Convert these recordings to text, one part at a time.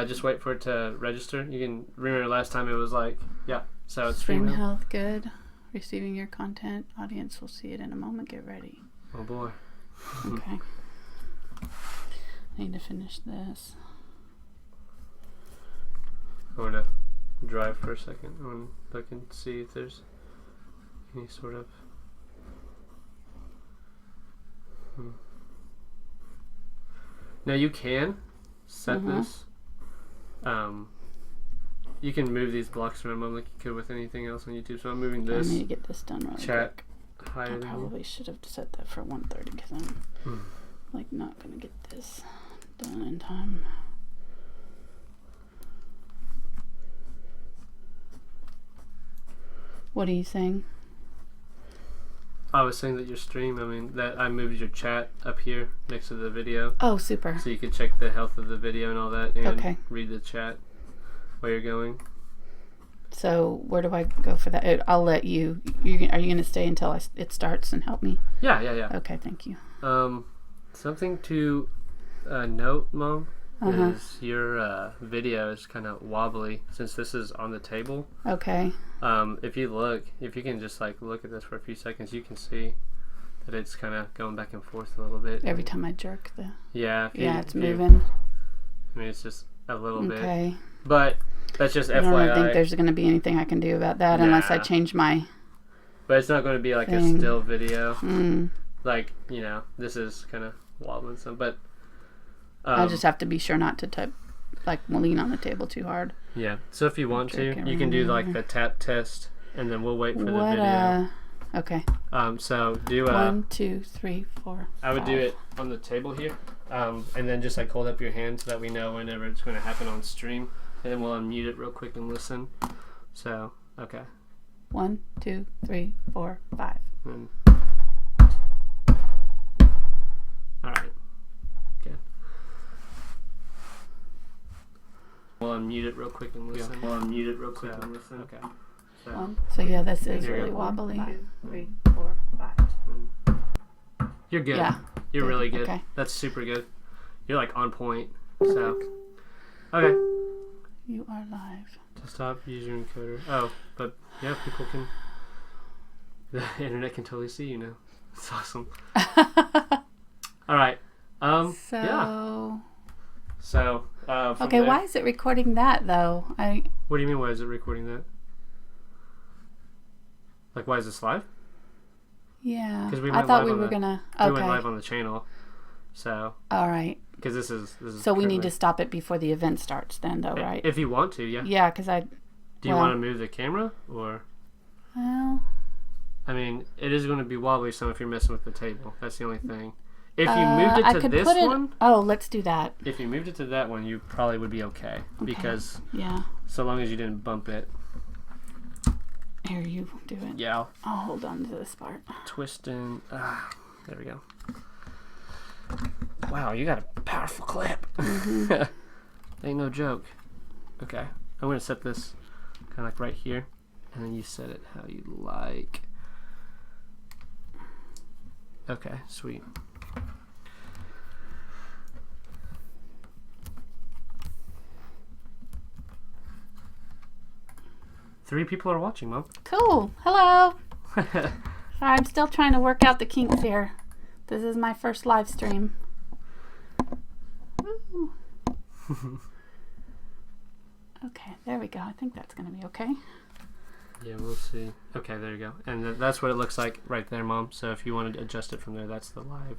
Just wait for it to register. You can remember last time it was like, yeah. So it's stream health good. Receiving your content. Audience will see it in a moment. Get ready. Oh boy. Okay. I need to finish this. I want to drive for a second and look and see if there's any sort of. Now you can set this. You can move these blocks around like you could with anything else on YouTube. So I'm moving this. I need to get this done really chat quick. higher. I probably should have set that for 1:30 because I'm like not gonna get this done in time. What are you saying? I was saying that your stream, I mean, that I moved your chat up here next to the video. Oh, super. So you could check the health of the video and all that and read the chat while you're going. So where do I go for that? I'll let you. Are you going to stay until it starts and help me? Yeah. Okay, thank you. Something to note, Mom, is your video is kind of wobbly since this is on the table. Okay. If you can just like look at this for a few seconds, you can see that it's kind of going back and forth a little bit. Every time I jerk the... Yeah. It's moving. I mean, it's just a little bit. Okay. But that's just FYI. I don't think there's going to be anything I can do about that unless I change my... But it's not going to be like thing. a still video. Like, this is kind of wobbling some. But I just have to be sure not to type, lean on the table too hard. Yeah. So if you want to, you can do like the tap test, and then we'll wait for the video. Okay. So do 1, 2, 3, 4. I would do it on the table here, and then just like hold up your hand so that we know whenever it's going to happen on stream, and then we'll unmute it real quick and listen. So okay. 1, 2, 3, 4, 5. All right. Okay. We'll unmute it real quick and listen. Okay. So yeah, this is really wobbly. 2, 3, 4, 5. You're good. Yeah. You're really good. Okay. That's super good. You're like on point. So okay. You are live. To stop, use your encoder. Oh, but yeah, people can. The internet can totally see you now. It's awesome. All right. Yeah. So. Okay. Why is it recording that though? What do you mean? Why is it recording that? Like, why is this live? Yeah. Because we I thought we were gonna. Okay. We went live on the channel. So. All right. Because this is. So we need to stop it before the event starts, then, though, right? If you want to, yeah. Yeah, because I. Do you want to move the camera or? Well. I mean, it is going to be wobbly some if you're messing with the table. That's the only thing. If you moved it to this one. Oh, let's do that. If you moved it to that one, you probably would be okay. Because. Yeah. So long as you didn't bump it. Here, you do it. Yeah. I'll hold on to this part. Twisting. There we go. Wow, you got a powerful clip. Ain't no joke. Okay. I'm going to set this kind of like right here. And then you set it how you like. Okay, sweet. Three people are watching, Mom. Cool. Hello. Sorry, I'm still trying to work out the kinks here. This is my first live stream. Okay, there we go. I think that's going to be okay. Yeah, we'll see. Okay, there you go. And that's what it looks like right there, Mom. So if you want to adjust it from there, that's the live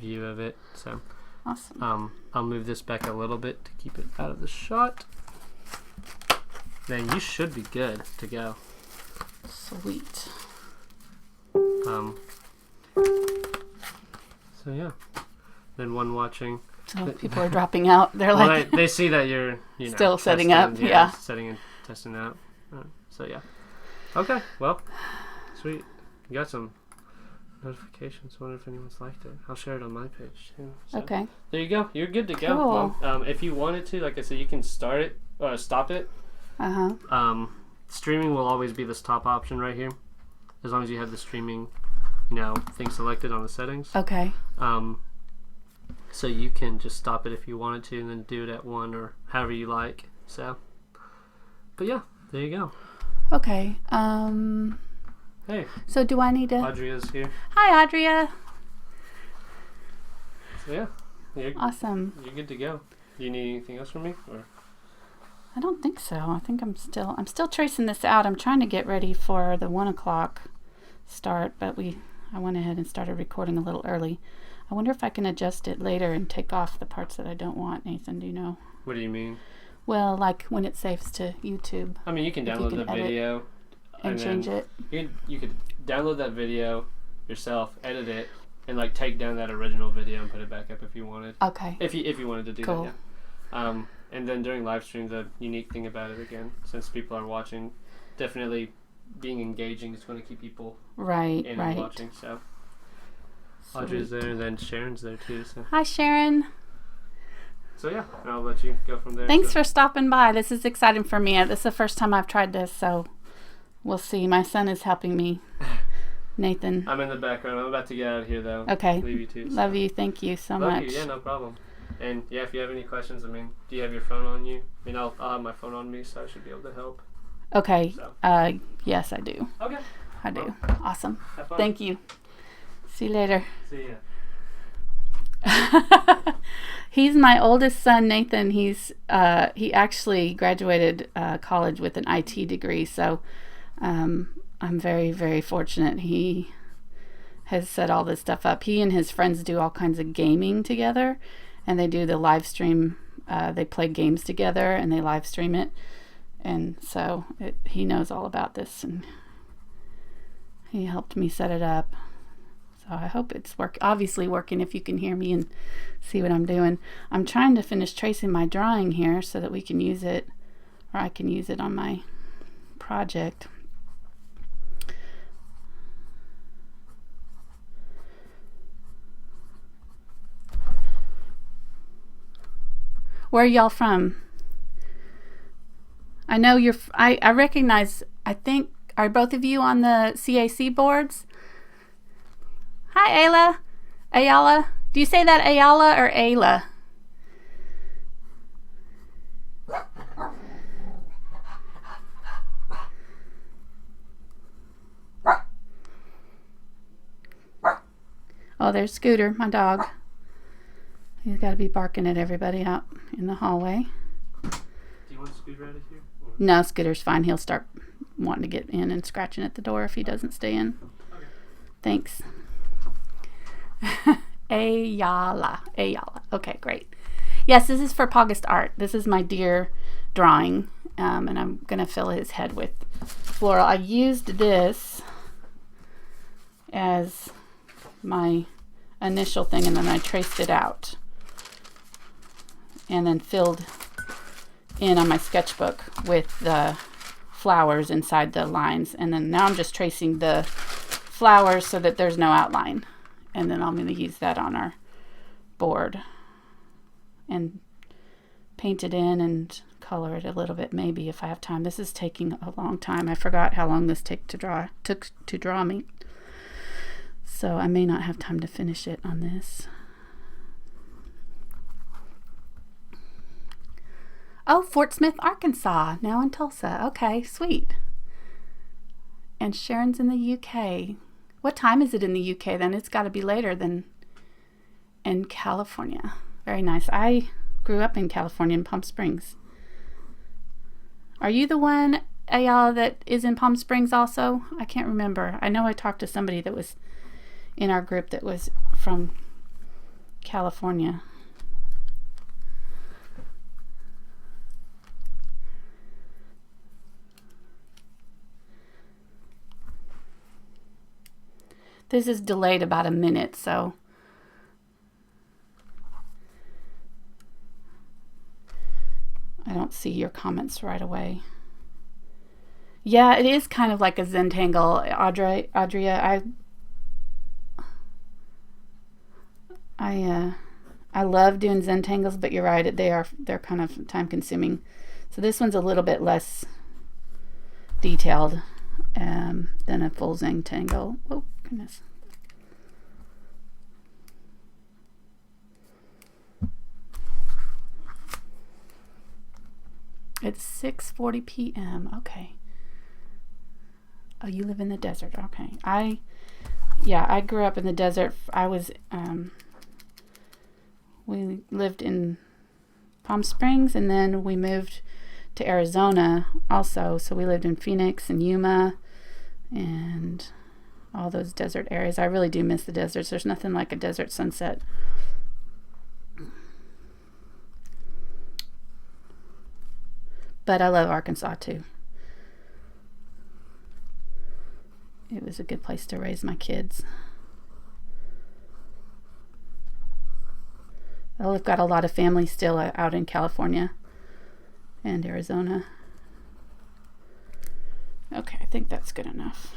view of it. So awesome. I'll move this back a little bit to keep it out of the shot. Then you should be good to go. Sweet. So yeah. Then one watching. So people are dropping out. They're like they see that you're still setting up. Yeah. Setting and testing out. So yeah. Okay. Well, sweet. You got some notifications. I wonder if anyone's liked it. I'll share it on my page too. So, okay. There you go. You're good to go. Cool. Mom. If you wanted to, like I said, you can start it or stop it. Streaming will always be this top option right here, as long as you have the streaming, thing selected on the settings. Okay. So you can just stop it if you wanted to and then do it at 1 or however you like. So, but yeah, there you go. Okay. Hey. So do I need to... Audria's here. Hi, Audria. So yeah. Awesome. You're good to go. Do you need anything else from me? Or? I don't think so. I think I'm still tracing this out. I'm trying to get ready for the 1 o'clock start, but I went ahead and started recording a little early. I wonder if I can adjust it later and take off the parts that I don't want, Nathan. Do you know? What do you mean? Well, like when it saves to YouTube. I mean, you can download the video and change it. You could download that video yourself, edit it, and like take down that original video and put it back up if you wanted. Okay. If you wanted to do cool. that, yeah. And then during live streams, a unique thing about it again, since people are watching, definitely being engaging is going to keep people right and watching. So Audrey's there, and then Sharon's there too. So hi, Sharon. So yeah, and I'll let you go from there. Thanks for stopping by. This is exciting for me. This is the first time I've tried this, so we'll see. My son is helping me. Nathan. I'm in the background. I'm about to get out of here though. Okay. Leave you too. So. Love you. Thank you so much. Love you. Yeah, no problem. And yeah, if you have any questions, I mean, do you have your phone on you? I mean, I'll have my phone on me, so I should be able to help. Okay. So. Yes, I do. Okay. I do. Awesome. Have fun. Thank you. See you later. See ya. He's my oldest son, Nathan. He actually graduated college with an IT degree, so I'm very, very fortunate. He has set all this stuff up. He and his friends do all kinds of gaming together, and they do the live stream. They play games together, and they live stream it. And so he knows all about this, and he helped me set it up. So I hope it's obviously working if you can hear me and see what I'm doing. I'm trying to finish tracing my drawing here so that we can use it, or I can use it on my project. Where are y'all from? I know I recognize, I think, are both of you on the CAC boards? Hi, Ayla. Ayala. Do you say that Ayala or Ayla? Oh, there's Scooter, my dog. He's got to be barking at everybody out in the hallway. Do you want Scooter out of here? Or? No, Scooter's fine. He'll start wanting to get in and scratching at the door if he doesn't stay in. Okay. Thanks. Ayala. Okay, great. Yes, this is for Pawgust art. This is my deer drawing, and I'm going to fill his head with floral. I used this as my initial thing, and then I traced it out and then filled in on my sketchbook with the flowers inside the lines, and then now I'm just tracing the flowers so that there's no outline, and then I'm going to use that on our board and paint it in and color it a little bit maybe if I have time. This is taking a long time. I forgot how long this took to draw me, so I may not have time to finish it on this. Oh, Fort Smith, Arkansas, now in Tulsa. Okay, sweet. And Sharon's in the UK. What time is it in the UK then? It's got to be later than in California. Very nice. I grew up in California in Palm Springs. Are you the one, Ayala, that is in Palm Springs also? I can't remember. I know I talked to somebody that was in our group that was from California. This is delayed about a minute, so I don't see your comments right away. Yeah, it is kind of like a Zentangle, Audria. I love doing Zentangles, but you're right, they're kind of time consuming. So this one's a little bit less detailed than a full Zentangle. Oh goodness. It's 6:40 p.m. Okay. Oh, you live in the desert. Okay. I grew up in the desert. We lived in Palm Springs, and then we moved to Arizona also. So we lived in Phoenix and Yuma and all those desert areas. I really do miss the deserts. There's nothing like a desert sunset. But I love Arkansas too. It was a good place to raise my kids. Well, I've got a lot of family still out in California and Arizona. Okay, I think that's good enough.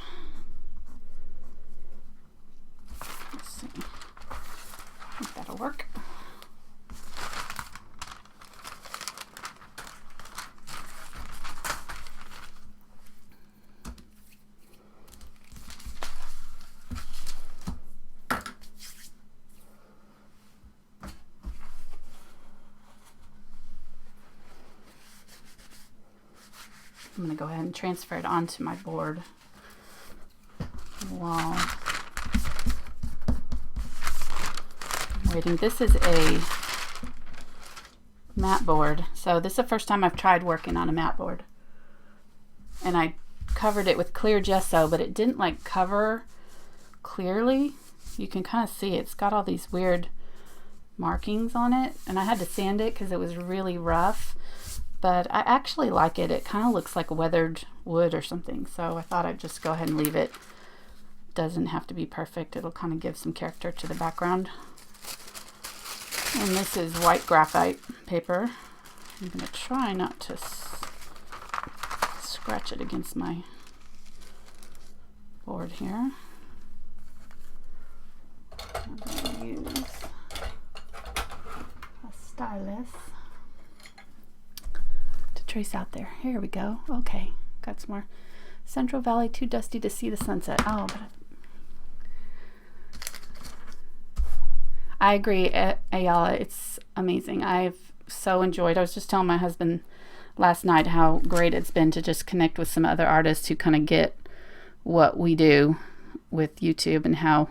Let's see. I think that'll work. I'm going to go ahead and transfer it onto my board while I'm waiting. This is a mat board. So this is the first time I've tried working on a mat board. And I covered it with clear gesso, but it didn't like cover clearly. You can kind of see it's got all these weird markings on it. And I had to sand it because it was really rough. But I actually like it. It kind of looks like weathered wood or something. So I thought I'd just go ahead and leave it. Doesn't have to be perfect. It'll kind of give some character to the background. And this is white graphite paper. I'm going to try not to scratch it against my board here. I'm going to use a stylus. Trace out there. Here we go. Okay, got some more. Central Valley, too dusty to see the sunset. Oh, but I agree, Ayala. It's amazing. I've so enjoyed. I was just telling my husband last night how great it's been to just connect with some other artists who kind of get what we do with YouTube and how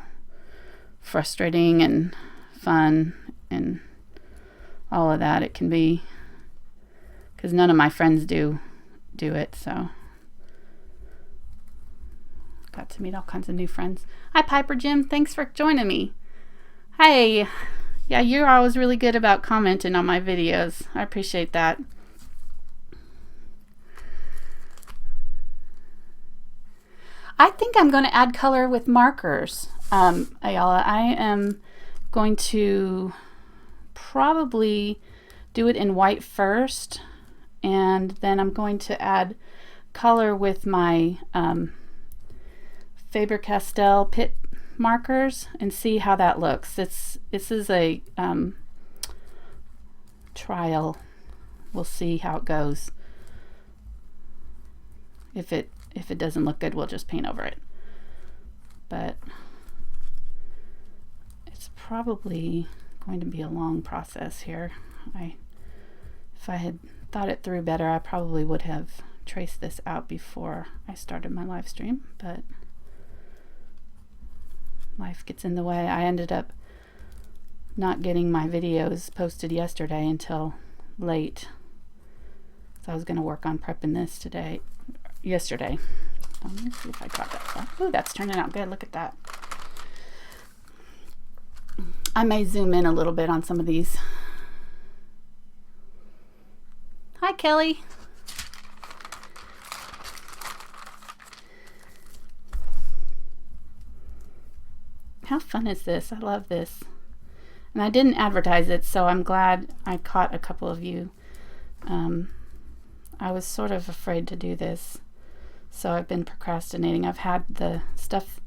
frustrating and fun and all of that it can be. Because none of my friends do it, so got to meet all kinds of new friends. Hi, Piper Jim. Thanks for joining me. Hey, yeah, you're always really good about commenting on my videos. I appreciate that. I think I'm going to add color with markers, Ayala. I am going to probably do it in white first. And then I'm going to add color with my Faber-Castell Pitt markers and see how that looks. This is a trial. We'll see how it goes. If it doesn't look good, we'll just paint over it. But it's probably going to be a long process here. If I had thought it through better, I probably would have traced this out before I started my live stream, but life gets in the way. I ended up not getting my videos posted yesterday until late, so I was going to work on prepping this yesterday. Let me see if I got that far. Ooh, that's turning out good. Look at that. I may zoom in a little bit on some of these. Hi, Kelly. How fun is this? I love this. And I didn't advertise it, so I'm glad I caught a couple of you. I was sort of afraid to do this, so I've been procrastinating. I've had the stuff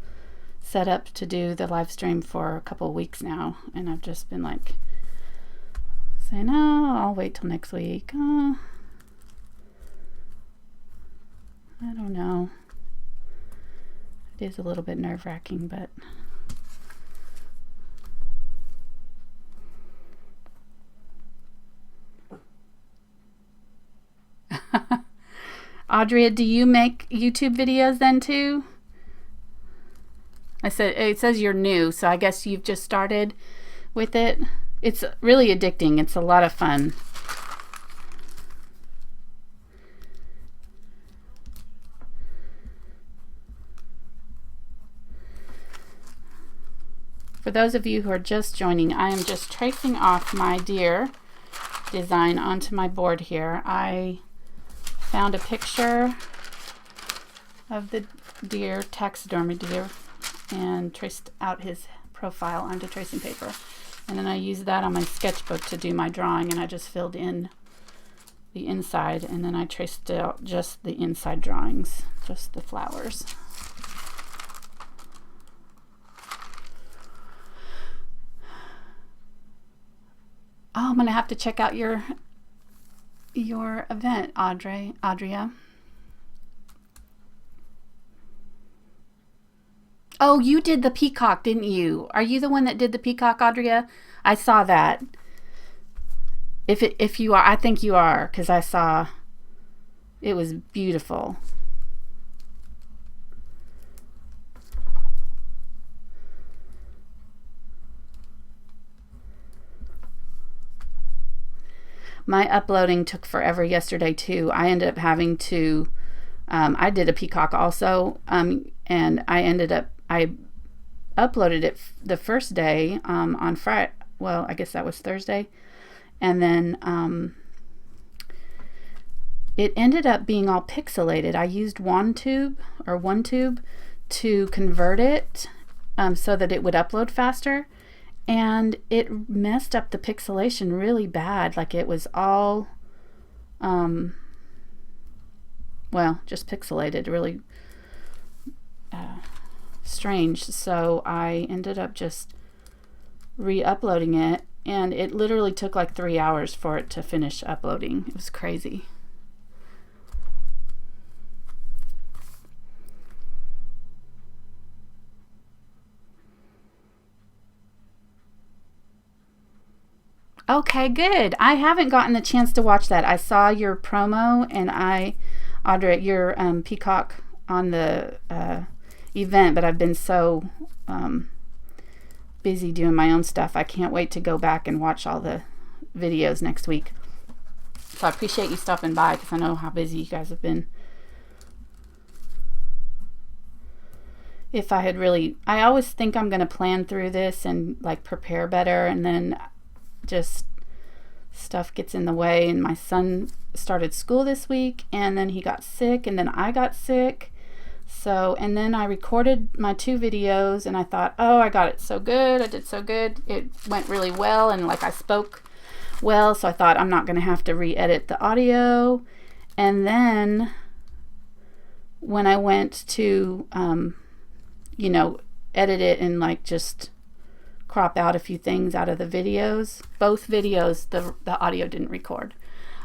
set up to do the live stream for a couple of weeks now, and I've just been like saying, oh, I'll wait till next week. I don't know. It is a little bit nerve-wracking, but Audrey, do you make YouTube videos then too? It says you're new, so I guess you've just started with it. It's really addicting. It's a lot of fun. For those of you who are just joining, I am just tracing off my deer design onto my board here. I found a picture of the deer, taxidermy deer, and traced out his profile onto tracing paper. And then I used that on my sketchbook to do my drawing, and I just filled in the inside, and then I traced out just the inside drawings, just the flowers. Oh, I'm gonna have to check out your event, Audria. Oh, you did the peacock, didn't you? Are you the one that did the peacock, Audria? I saw that. If you are, I think you are, because I saw it was beautiful. My uploading took forever yesterday too. I ended up having to, I did a peacock also, and I uploaded it the first day on Friday. Well, I guess that was Thursday. And then it ended up being all pixelated. I used OneTube to convert it so that it would upload faster. And it messed up the pixelation really bad. Like it was all, well, just pixelated, really strange. So I ended up just re-uploading it, and it literally took like 3 hours for it to finish uploading. It was crazy. Okay, good. I haven't gotten the chance to watch that. I saw your promo, and Audrey, your peacock on the event, but I've been so busy doing my own stuff. I can't wait to go back and watch all the videos next week. So I appreciate you stopping by, because I know how busy you guys have been. If I had really, I always think I'm going to plan through this and like prepare better, and then just stuff gets in the way. And my son started school this week, and then he got sick, and then I got sick. So, and then I recorded my 2 videos, and I thought, oh, I got it so good. I did so good. It went really well, and like I spoke well, so I thought I'm not going to have to re-edit the audio. And then when I went to, edit it and like just crop out a few things out of the videos, both videos, the audio didn't record.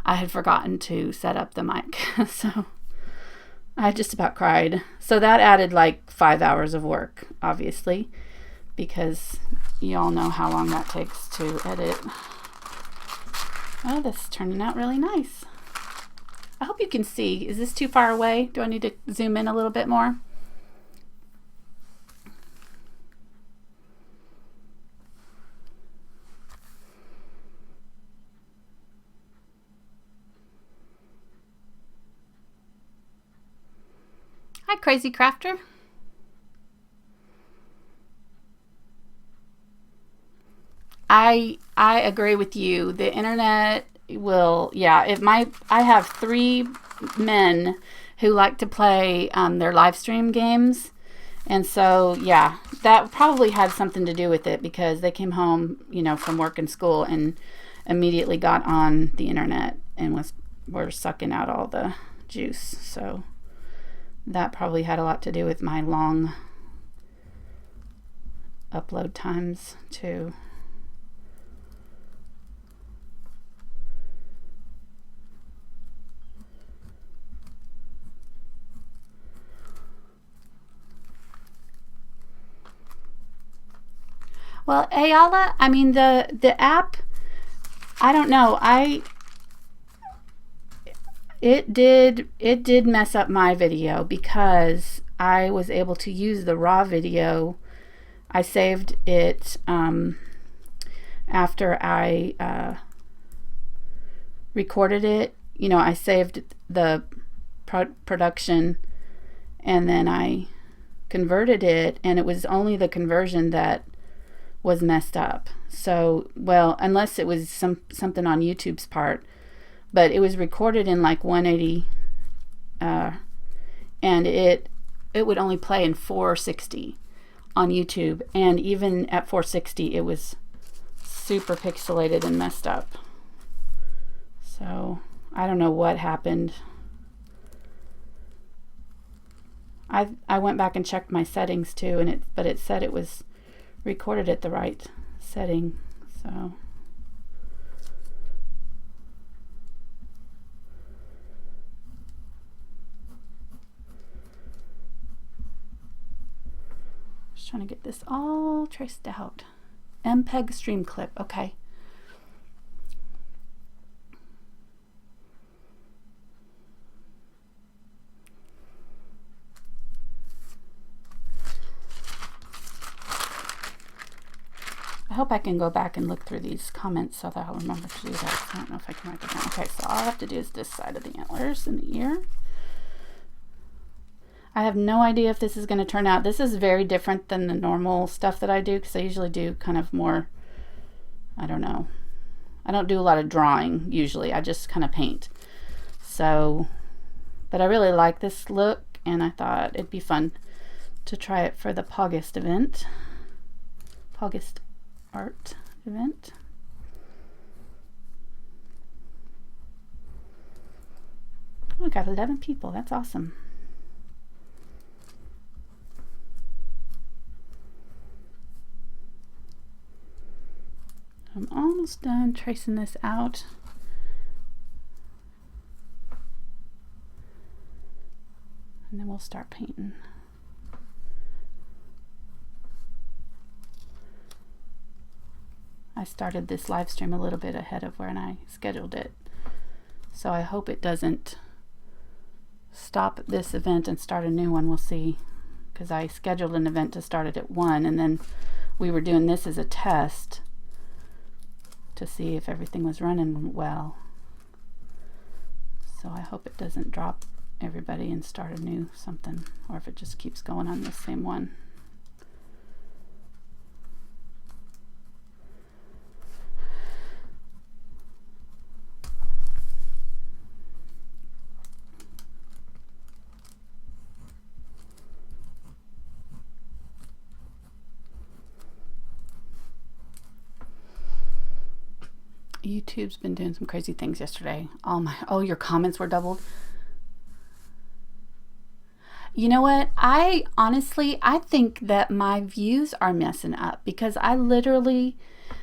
I had forgotten to set up the mic. So I just about cried. So that added like 5 hours of work, obviously, because you all know how long that takes to edit. Oh, this is turning out really nice. I hope you can see. Is this too far away? Do I need to zoom in a little bit more? Hi, Crazy Crafter. I agree with you. The internet will, yeah. I have 3 men who like to play their live stream games, and so yeah, that probably had something to do with it, because they came home, from work and school, and immediately got on the internet and were sucking out all the juice. So that probably had a lot to do with my long upload times too. Well, Ayala, I mean the app, I don't know. it did mess up my video because I was able to use the raw video. I saved it after I recorded it. You know, I saved the production and then I converted it, and it was only the conversion that was messed up. So, well, unless it was something on YouTube's part, but it was recorded in like 180 and it would only play in 460 on YouTube, and even at 460 it was super pixelated and messed up. So I don't know what happened. I went back and checked my settings too, but it said it was recorded at the right setting. So just trying to get this all traced out. MPEG stream clip. Okay. I hope I can go back and look through these comments so that I'll remember to do that. I don't know if I can write it down. Okay, so all I have to do is this side of the antlers and the ear. I have no idea if this is going to turn out. This is very different than the normal stuff that I do, because I usually do kind of more, I don't know. I don't do a lot of drawing usually. I just kind of paint. So, but I really like this look, and I thought it'd be fun to try it for the Pawgust event. Pawgust art event. Oh, we got 11 people. That's awesome. I'm almost done tracing this out. And then we'll start painting. I started this live stream a little bit ahead of when I scheduled it. So I hope it doesn't stop this event and start a new one. We'll see. Because I scheduled an event to start it at 1, and then we were doing this as a test to see if everything was running well. So I hope it doesn't drop everybody and start a new something, or if it just keeps going on the same one. YouTube's been doing some crazy things yesterday. Oh, your comments were doubled. You know what? I think that my views are messing up, because I literally,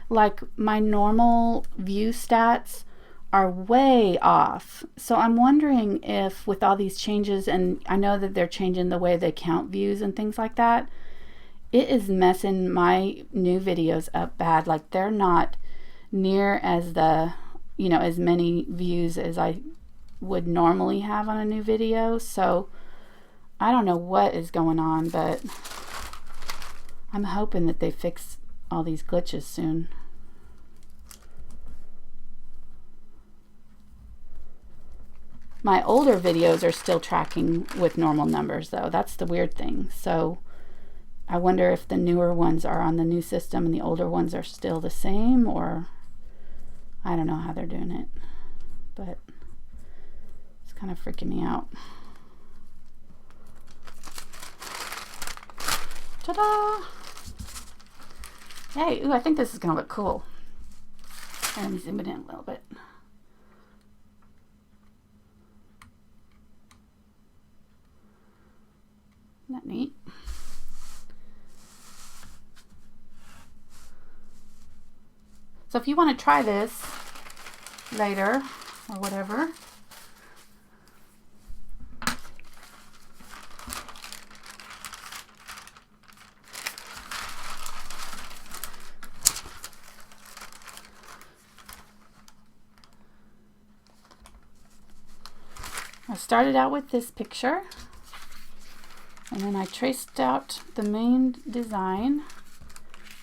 like, my normal view stats are way off. So I'm wondering if with all these changes, and I know that they're changing the way they count views and things like that, it is messing my new videos up bad. Like, they're not near as as many views as I would normally have on a new video. So I don't know what is going on, but I'm hoping that they fix all these glitches soon. My older videos are still tracking with normal numbers though. That's the weird thing. So I wonder if the newer ones are on the new system and the older ones are still the same, or I don't know how they're doing it, but it's kind of freaking me out. Ta-da! Hey, ooh, I think this is going to look cool. Let me zoom it in a little bit. Isn't that neat? So if you want to try this later or whatever, I started out with this picture, and then I traced out the main design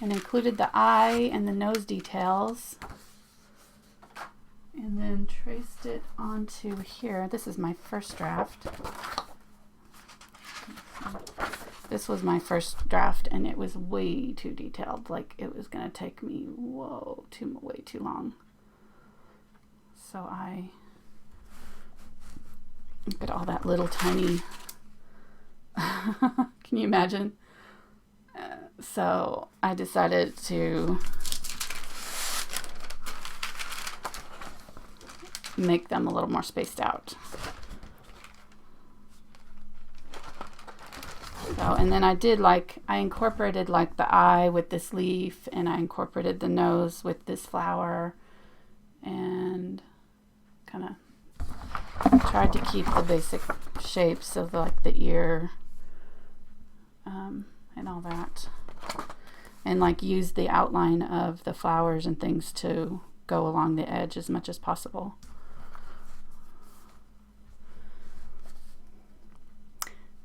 and included the eye and the nose details, and then traced it onto here. This is my first draft. This was my first draft, and it was way too detailed. Like, it was going to take me, way too long. So I look at all that little tiny, can you imagine? So I decided to make them a little more spaced out. So, and then I incorporated the eye with this leaf, and I incorporated the nose with this flower, and kind of tried to keep the basic shapes of the ear and all that, and use the outline of the flowers and things to go along the edge as much as possible.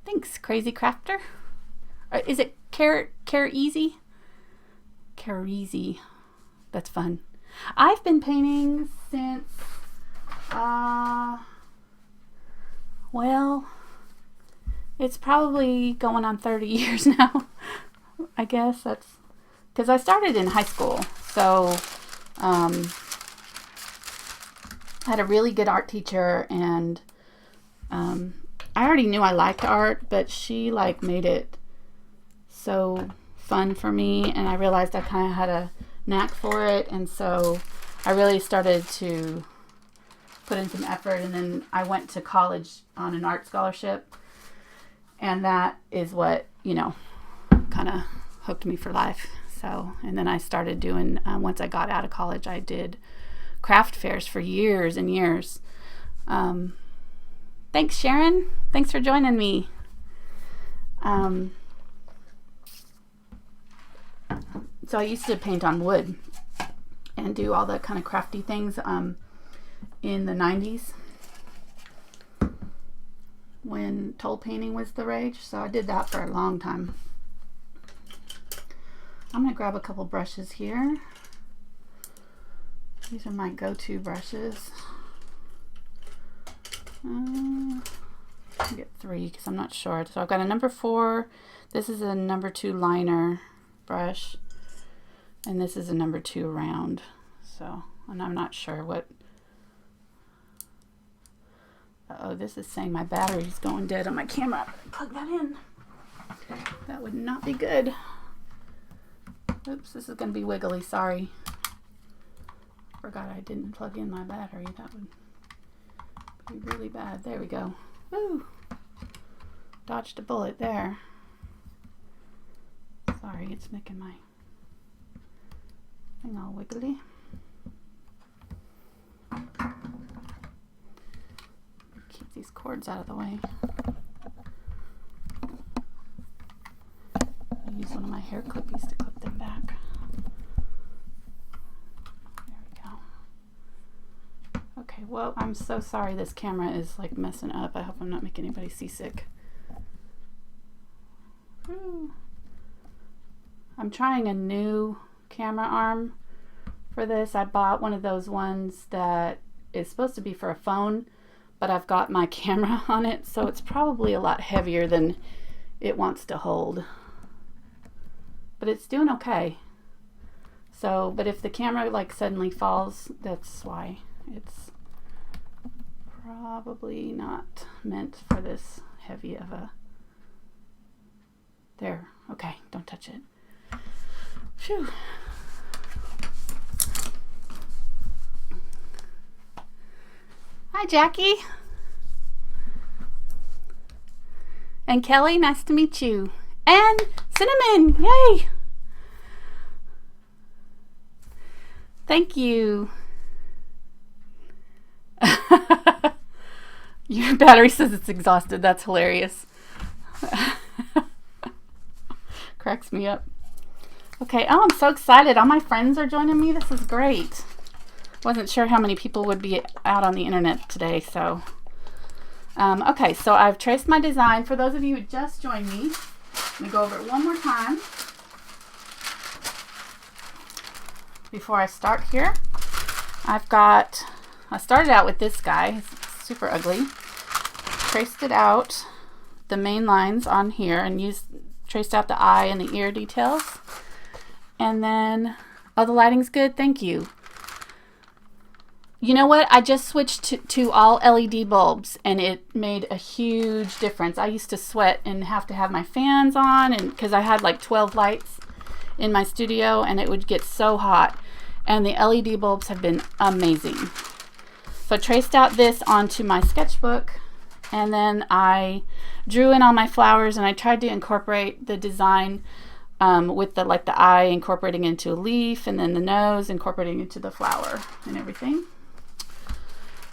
Thanks, Crazy Crafter. Is it Care-easy? Care-easy. That's fun. I've been painting since, well, it's probably going on 30 years now. I guess that's because I started in high school. So I had a really good art teacher, and I already knew I liked art, but she made it so fun for me, and I realized I kind of had a knack for it, and so I really started to put in some effort. And then I went to college on an art scholarship, and that is what, kind of hooked me for life. So, and then I started doing, once I got out of college, I did craft fairs for years and years. Thanks, Sharon. Thanks for joining me. So I used to paint on wood and do all the kind of crafty things in the 90s when toll painting was the rage. So I did that for a long time. I'm going to grab a couple brushes here. These are my go-to brushes. I'll get 3 because I'm not sure. So I've got a number 4. This is a number 2 liner brush, and this is a number 2 round. So, and I'm not sure what. Oh, this is saying my battery's going dead on my camera. Plug that in. That would not be good. Oops, this is going to be wiggly. Sorry. Forgot I didn't plug in my battery. That would be really bad. There we go. Woo! Dodged a bullet there. Sorry, it's making my thing all wiggly. Keep these cords out of the way. I'll use one of my hair clippies to clip them back. There we go. Okay, well, I'm so sorry this camera is messing up. I hope I'm not making anybody seasick. Woo. I'm trying a new camera arm for this. I bought one of those ones that is supposed to be for a phone, but I've got my camera on it, so it's probably a lot heavier than it wants to hold. But it's doing okay. So, but if the camera suddenly falls, that's why. It's probably not meant for this heavy of a... There. Okay, don't touch it. Phew. Hi, Jackie. And Kelly, nice to meet you. And Cinnamon, yay! Thank you. Your battery says it's exhausted. That's hilarious. Cracks me up. Okay, oh, I'm so excited. All my friends are joining me. This is great. Wasn't sure how many people would be out on the internet today, so Okay, so I've traced my design. For those of you who just joined me, let me go over it one more time before I start here. I started out with this guy. It's super ugly. Traced it out, the main lines on here, and traced out the eye and the ear details. And then, oh, the lighting's good. Thank you. You know what? I just switched to all LED bulbs, and it made a huge difference. I used to sweat and have to have my fans on, and because I had like 12 lights in my studio, and it would get so hot. And the LED bulbs have been amazing. So I traced out this onto my sketchbook, and then I drew in all my flowers, and I tried to incorporate the design with the eye incorporating into a leaf, and then the nose incorporating into the flower and everything.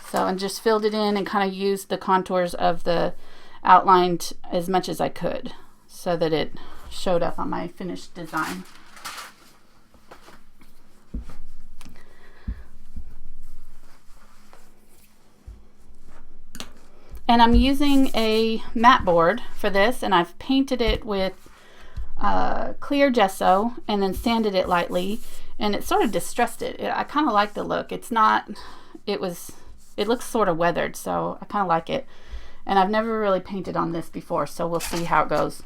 So, and just filled it in and kind of used the contours of the outline as much as I could so that it showed up on my finished design. And I'm using a mat board for this, and I've painted it with clear gesso and then sanded it lightly, and it sort of distressed it. I kind of like the look. It looks sort of weathered, so I kind of like it. And I've never really painted on this before, so we'll see how it goes.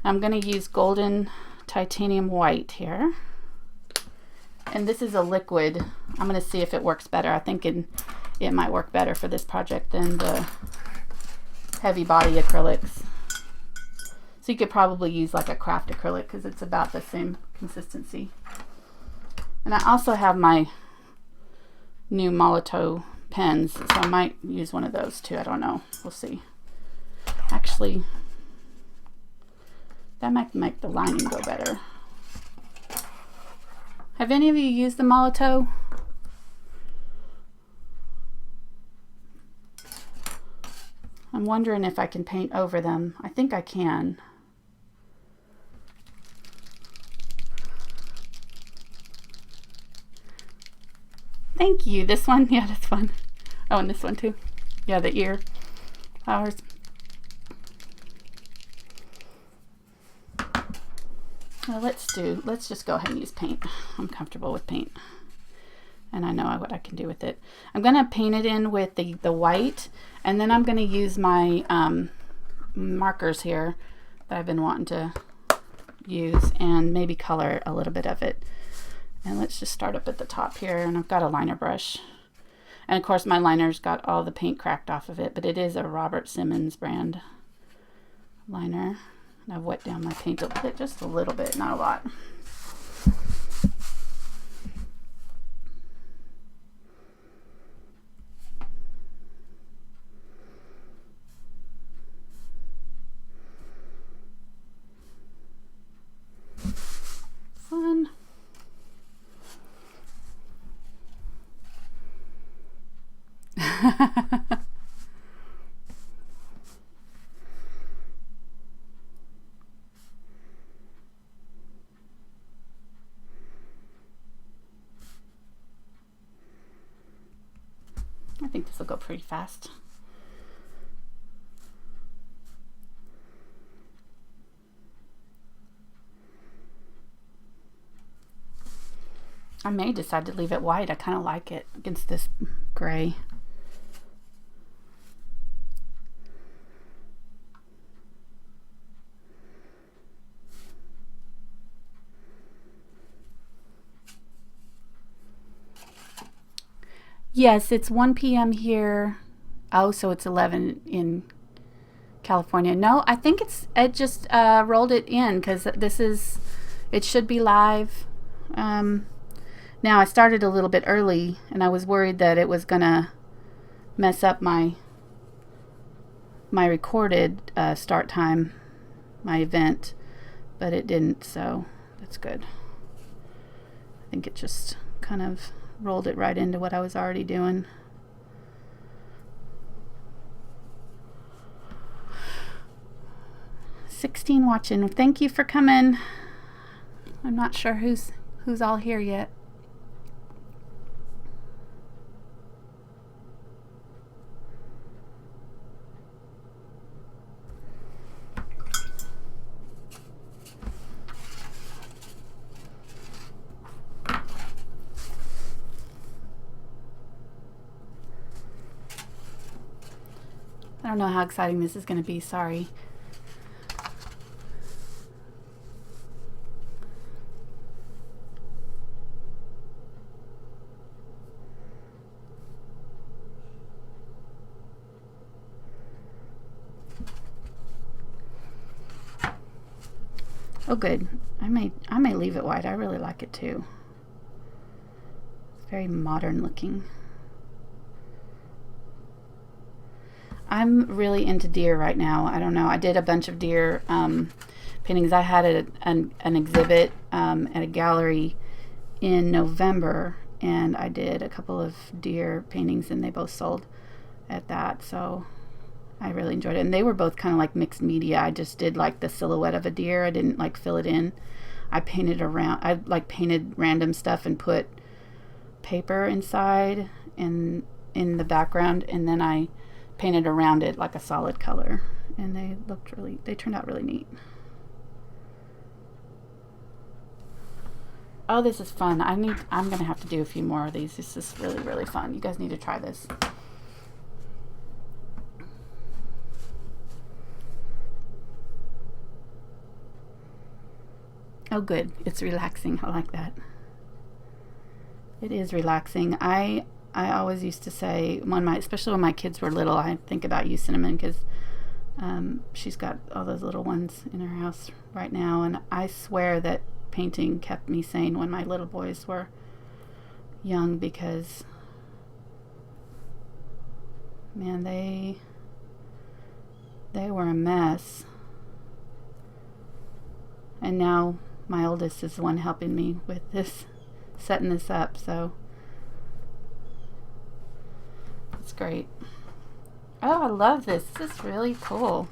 I'm going to use golden titanium white here. And this is a liquid. I'm going to see if it works better. I think it might work better for this project than the heavy body acrylics. So you could probably use like a craft acrylic because it's about the same consistency. And I also have my new Molotow pens, so I might use one of those too. I don't know. We'll see. Actually, that might make the lining go better. Have any of you used the Molotow? I'm wondering if I can paint over them. I think I can. Thank you. This one? Yeah, that's fun. Oh, and this one too. Yeah, the ear flowers. Well, let's just go ahead and use paint. I'm comfortable with paint. And I know what I can do with it. I'm going to paint it in with the white, and then I'm going to use my markers here that I've been wanting to use and maybe color a little bit of it. And let's just start up at the top here, and I've got a liner brush. And of course my liner's got all the paint cracked off of it, but it is a Robert Simmons brand liner. And I've wet down my paint a bit, just a little bit, not a lot. Fun. I think this will go pretty fast. I may decide to leave it white. I kind of like it against this gray. Yes, it's 1 p.m. here. Oh, so it's 11 in California. No, I think it just rolled it in because it should be live. Now I started a little bit early, and I was worried that it was gonna mess up my recorded start time, my event, but it didn't, so that's good. I think it just kind of rolled it right into what I was already doing. $16 watching. Thank you for coming. I'm not sure who's all here yet. I don't know how exciting this is going to be. Sorry. Oh, good. I may leave it white. I really like it too. It's very modern looking. I'm really into deer right now. I don't know. I did a bunch of deer paintings. I had an exhibit at a gallery in November, and I did a couple of deer paintings, and they both sold at that. So I really enjoyed it. And they were both kind of like mixed media. I just did like the silhouette of a deer. I didn't like fill it in. I painted around. I like painted random stuff and put paper inside and in the background, and then I painted around it like a solid color, and they turned out really neat. Oh, this is fun. I'm gonna have to do a few more of these. This is really, really fun. You guys need to try this. Oh, good. It's relaxing. I like that. It is relaxing. I always used to say, especially when my kids were little, I think about you, Cinnamon, because she's got all those little ones in her house right now, and I swear that painting kept me sane when my little boys were young, because, man, they were a mess. And now my oldest is the one helping me with this, setting this up, so it's great. Oh, I love this. This is really cool.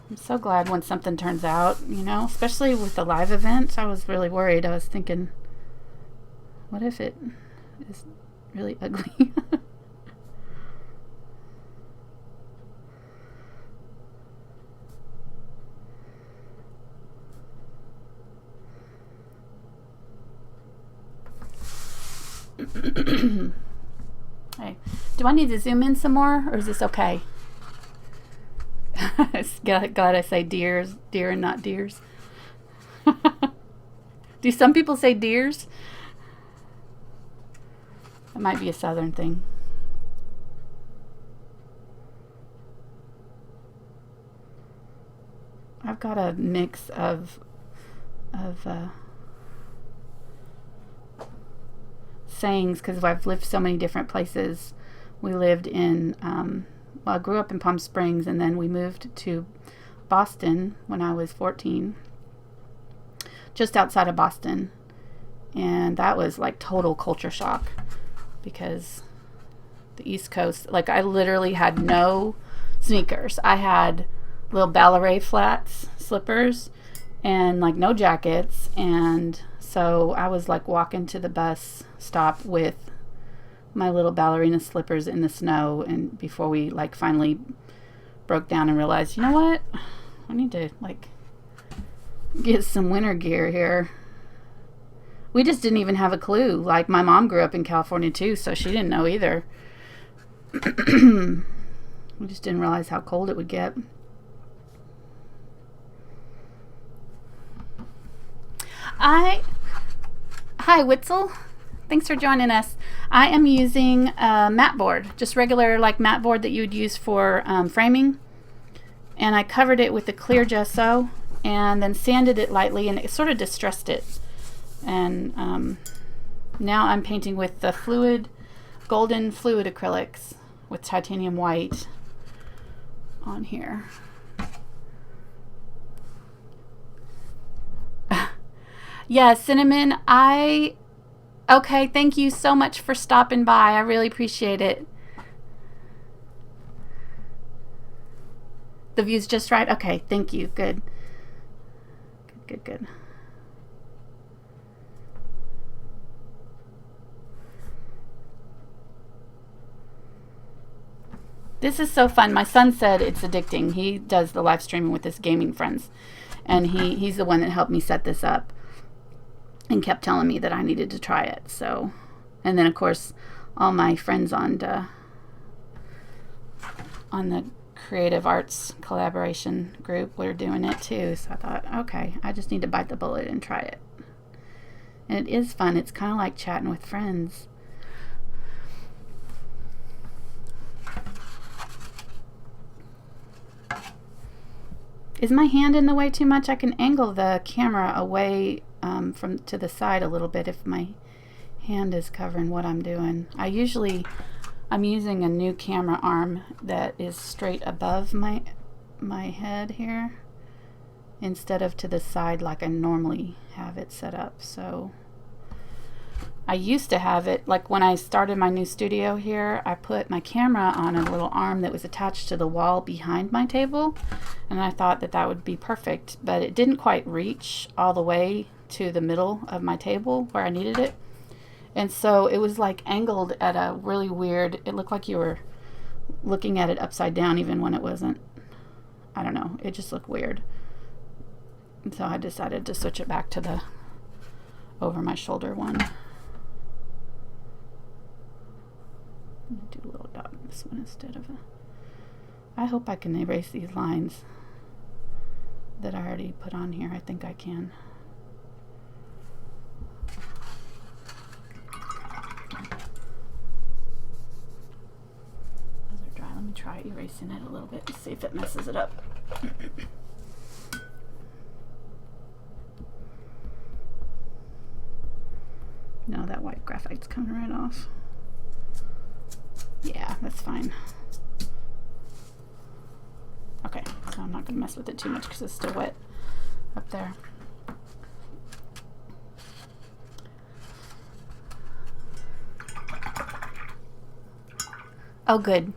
I'm so glad when something turns out, especially with the live event. I was really worried. I was thinking, what if it is really ugly? Hey, do I need to zoom in some more, or is this okay? Glad I say deer and not deers. Do some people say deers? It might be a southern thing. I've got a mix of sayings, because I've lived so many different places. We lived in I grew up in Palm Springs, and then we moved to Boston when I was 14, just outside of Boston, and that was like total culture shock, because the East Coast, like, I literally had no sneakers. I had little ballet flats, slippers, and like no jackets, and so I was like walking to the bus stop with my little ballerina slippers in the snow, and before we like finally broke down and realized, you know what, I need to like get some winter gear here. We just didn't even have a clue. Like, my mom grew up in California too, so she didn't know either. We just didn't realize how cold it would get. Hi, Witzel. Thanks for joining us. I am using a mat board, just regular like mat board that you would use for framing. And I covered it with a clear gesso and then sanded it lightly, and it sort of distressed it. And now I'm painting with the golden fluid acrylics with titanium white on here. Yeah, Cinnamon, okay, thank you so much for stopping by. I really appreciate it. The view's just right? Okay, thank you. Good. Good. This is so fun. My son said it's addicting. He does the live streaming with his gaming friends, and he's the one that helped me set this up and kept telling me that I needed to try it. So, and then of course all my friends on on the creative arts collaboration group were doing it too. So I thought, okay, I just need to bite the bullet and try it. And it is fun. It's kind of like chatting with friends. Is my hand in the way too much? I can angle the camera away from to the side a little bit if my hand is covering what I'm doing. I'm using a new camera arm that is straight above my head here instead of to the side like I normally have it set up. So I used to have it, like when I started my new studio here, I put my camera on a little arm that was attached to the wall behind my table, and I thought that would be perfect, but it didn't quite reach all the way to the middle of my table where I needed it. And so it was like angled at a really weird, it looked like you were looking at it upside down even when it wasn't. I don't know, it just looked weird. And so I decided to switch it back to the over my shoulder one. I'm going to do a little dot on this one instead of a... I hope I can erase these lines that I already put on here. I think I can. Those are dry. Let me try erasing it a little bit and see if it messes it up. No, that white graphite's coming right off. Yeah, that's fine. Okay, so I'm not going to mess with it too much because it's still wet up there. Oh, good.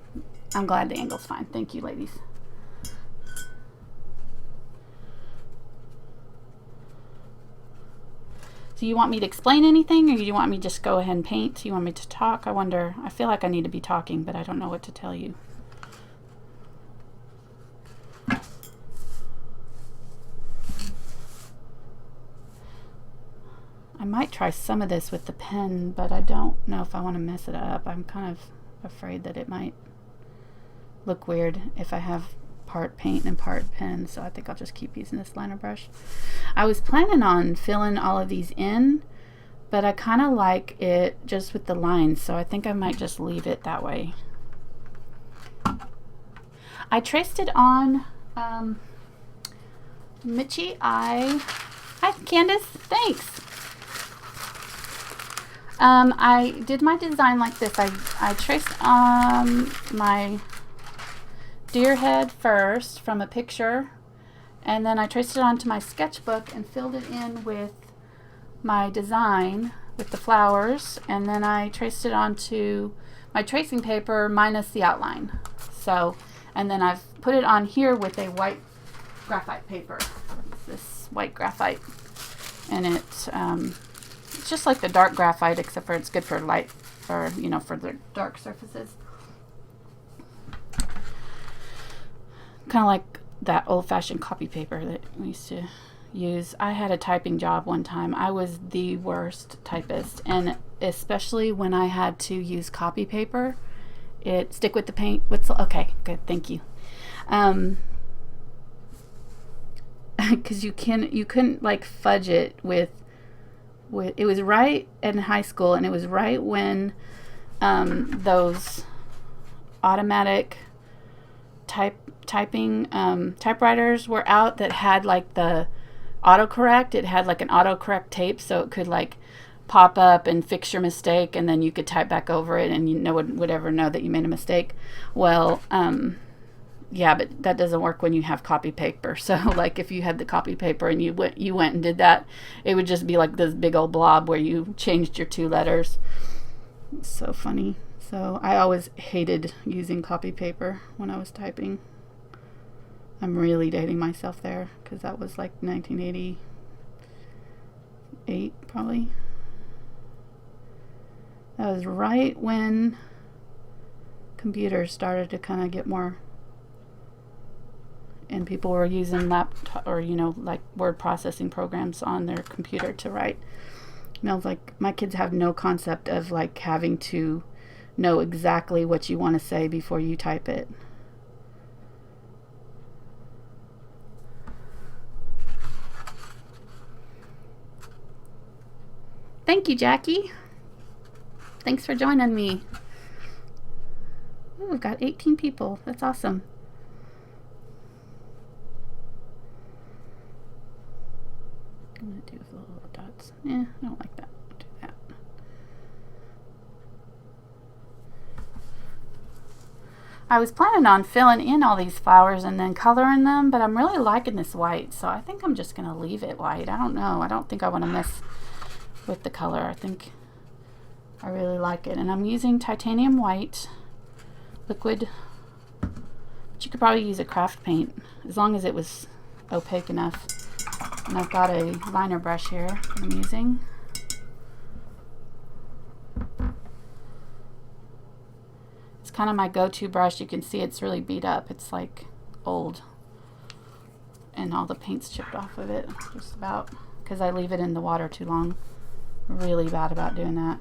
I'm glad the angle's fine. Thank you, ladies. Do you want me to explain anything, or do you want me to just go ahead and paint? Do you want me to talk? I wonder. I feel like I need to be talking, but I don't know what to tell you. I might try some of this with the pen, but I don't know if I want to mess it up. I'm kind of afraid that it might look weird if I have part paint and part pen, so I think I'll just keep using this liner brush. I was planning on filling all of these in, but I kind of like it just with the lines, so I think I might just leave it that way. I traced it on Mitchie. Hi Candace, thanks. I did my design like this. I traced my deer head first from a picture, and then I traced it onto my sketchbook and filled it in with my design with the flowers, and then I traced it onto my tracing paper minus the outline. So, and then I've put it on here with a white graphite paper. It's this white graphite, and it's just like the dark graphite, except for it's good for light, for for the dark surfaces. Kind of like that old-fashioned copy paper that we used to use. I had a typing job one time. I was the worst typist, and especially when I had to use copy paper, it stick with the paint. Okay, good, thank you. Because you couldn't like fudge it with. It was right in high school, and it was right when those automatic typewriters were out that had like the autocorrect. It had like an autocorrect tape, so it could like pop up and fix your mistake, and then you could type back over it, and would ever know that you made a mistake. Well, yeah, but that doesn't work when you have copy paper. So like if you had the copy paper and you went and did that, it would just be like this big old blob where you changed your 2 letters. It's so funny. So I always hated using copy paper when I was typing. I'm really dating myself there because that was like 1988 probably. That was right when computers started to kind of get more, and people were using laptop or like word processing programs on their computer to write. And I was like, my kids have no concept of like having to know exactly what you want to say before you type it. Thank you, Jackie. Thanks for joining me. Ooh, we've got 18 people. That's awesome. I'm going to do the little dots. I don't like that. I'll do that. I was planning on filling in all these flowers and then coloring them, but I'm really liking this white, so I think I'm just going to leave it white. I don't know. I don't think I want to mess with the color. I think I really like it. And I'm using titanium white liquid, but you could probably use a craft paint as long as it was opaque enough. And I've got a liner brush here that I'm using. It's kind of my go-to brush. You can see it's really beat up. It's like old. And all the paint's chipped off of it, just about, because I leave it in the water too long. Really bad about doing that.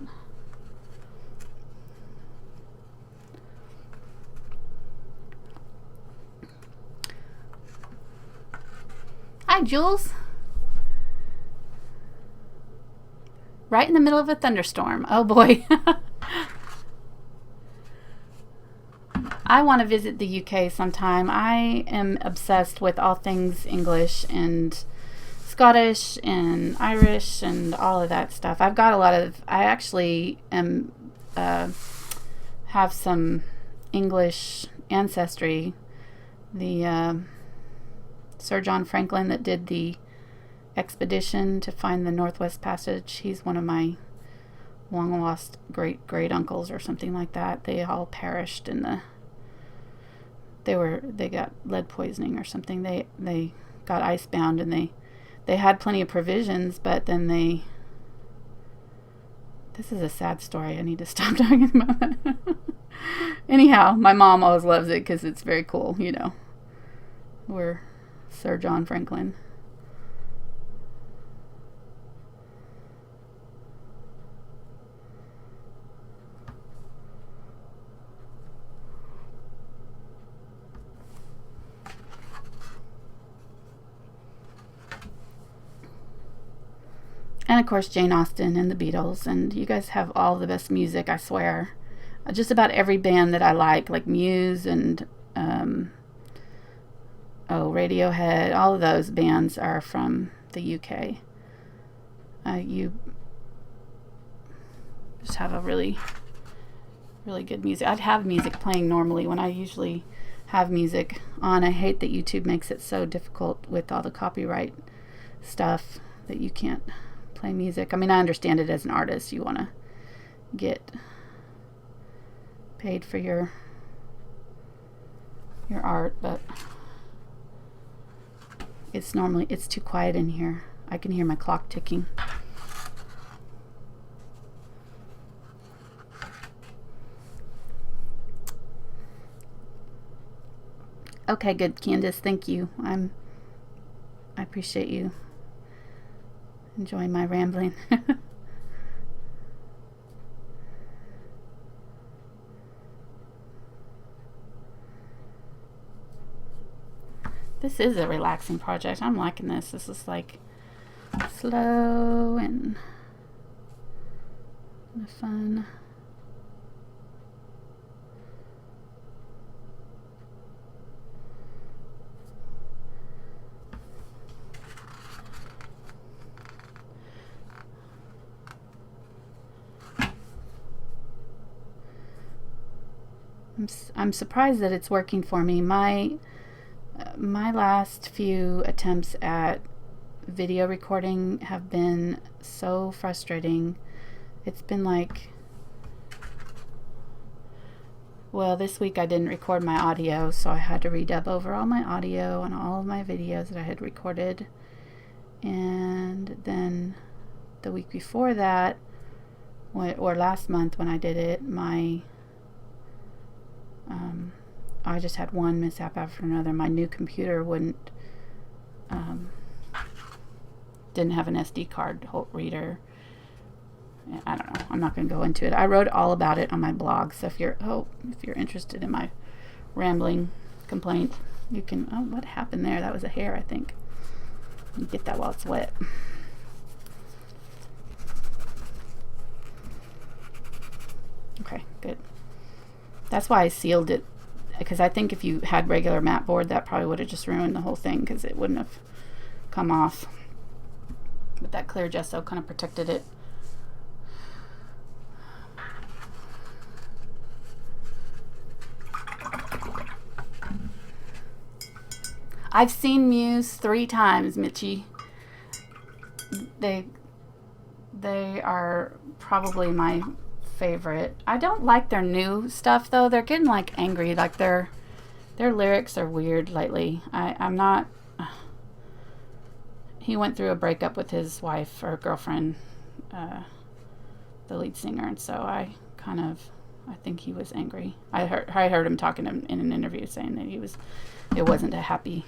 Hi, Jules. Right in the middle of a thunderstorm. Oh boy. I want to visit the UK sometime. I am obsessed with all things English and Scottish and Irish and all of that stuff. I've got a lot of, I actually am, have some English ancestry. The Sir John Franklin that did the expedition to find the Northwest Passage, he's one of my long lost great uncles or something like that. They all perished in the, they got lead poisoning or something. They got icebound, and they had plenty of provisions, but then this is a sad story. I need to stop talking about that. Anyhow, my mom always loves it because it's very cool, you know. We're Sir John Franklin. And of course Jane Austen and the Beatles, and you guys have all the best music, I swear. Just about every band that I like Muse and Radiohead, all of those bands are from the UK. You just have a really, really good music. I'd have music playing normally when I usually have music on. I hate that YouTube makes it so difficult with all the copyright stuff that you can't play music. I mean, I understand it as an artist. You want to get paid for your art, but it's too quiet in here. I can hear my clock ticking. Okay, good, Candace. Thank you. I appreciate you enjoying my rambling. This is a relaxing project. I'm liking this. This is like slow and fun. I'm surprised that it's working for me. My last few attempts at video recording have been so frustrating. It's been like, well, this week I didn't record my audio, so I had to redub over all my audio on all of my videos that I had recorded. And then the week before that, or last month when I did it, I just had one mishap after another. My new computer didn't have an SD card reader. I don't know. I'm not going to go into it. I wrote all about it on my blog. So if you're interested in my rambling complaint, you can. Oh, what happened there? That was a hair, I think. You get that while it's wet. Good. That's why I sealed it, because I think if you had regular mat board, that probably would have just ruined the whole thing because it wouldn't have come off. But that clear gesso kind of protected it. I've seen Muse 3 times, Mitchie. They are probably my favorite. I don't like their new stuff though. They're getting like angry. Like their lyrics are weird lately. I'm not. He went through a breakup with his wife or girlfriend, the lead singer, and so I think he was angry. I heard him talking in an interview saying that it wasn't a happy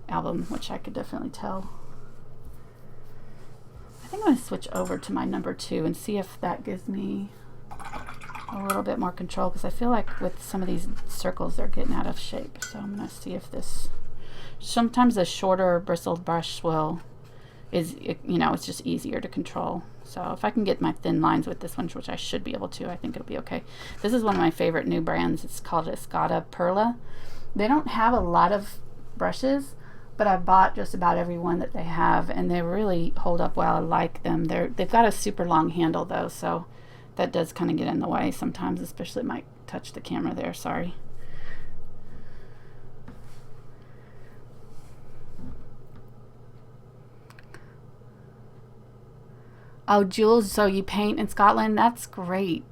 album, which I could definitely tell. I think I'm going to switch over to my number 2 and see if that gives me a little bit more control, because I feel like with some of these circles they're getting out of shape. So I'm going to see if this, sometimes a shorter bristled brush it's just easier to control. So if I can get my thin lines with this one, which I should be able to, I think it'll be okay. This is one of my favorite new brands. It's called Escada Perla. They don't have a lot of brushes, but I bought just about every one that they have, and they really hold up well. I like them. They've got a super long handle though, so that does kind of get in the way sometimes, especially it might touch the camera there. Sorry. Oh, Jules, so you paint in Scotland? That's great.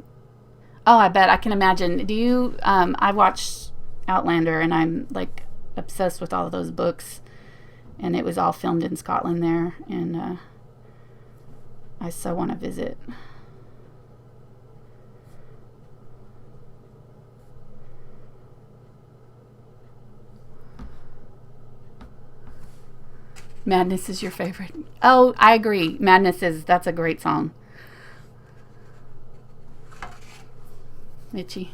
Oh, I bet. I can imagine. Do you, I watched Outlander, and I'm like obsessed with all of those books, and it was all filmed in Scotland there, and I so want to visit. Madness is your favorite. Oh, I agree. That's a great song. Itchy.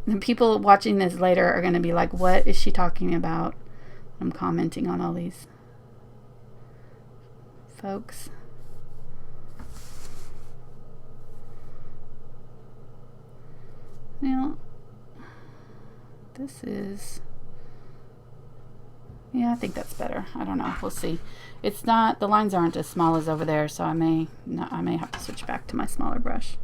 And people watching this later are going to be like, what is she talking about? I'm commenting on all these folks. Now, this is... Yeah, I think that's better. I don't know. We'll see. It's not, the lines aren't as small as over there, so I may have to switch back to my smaller brush.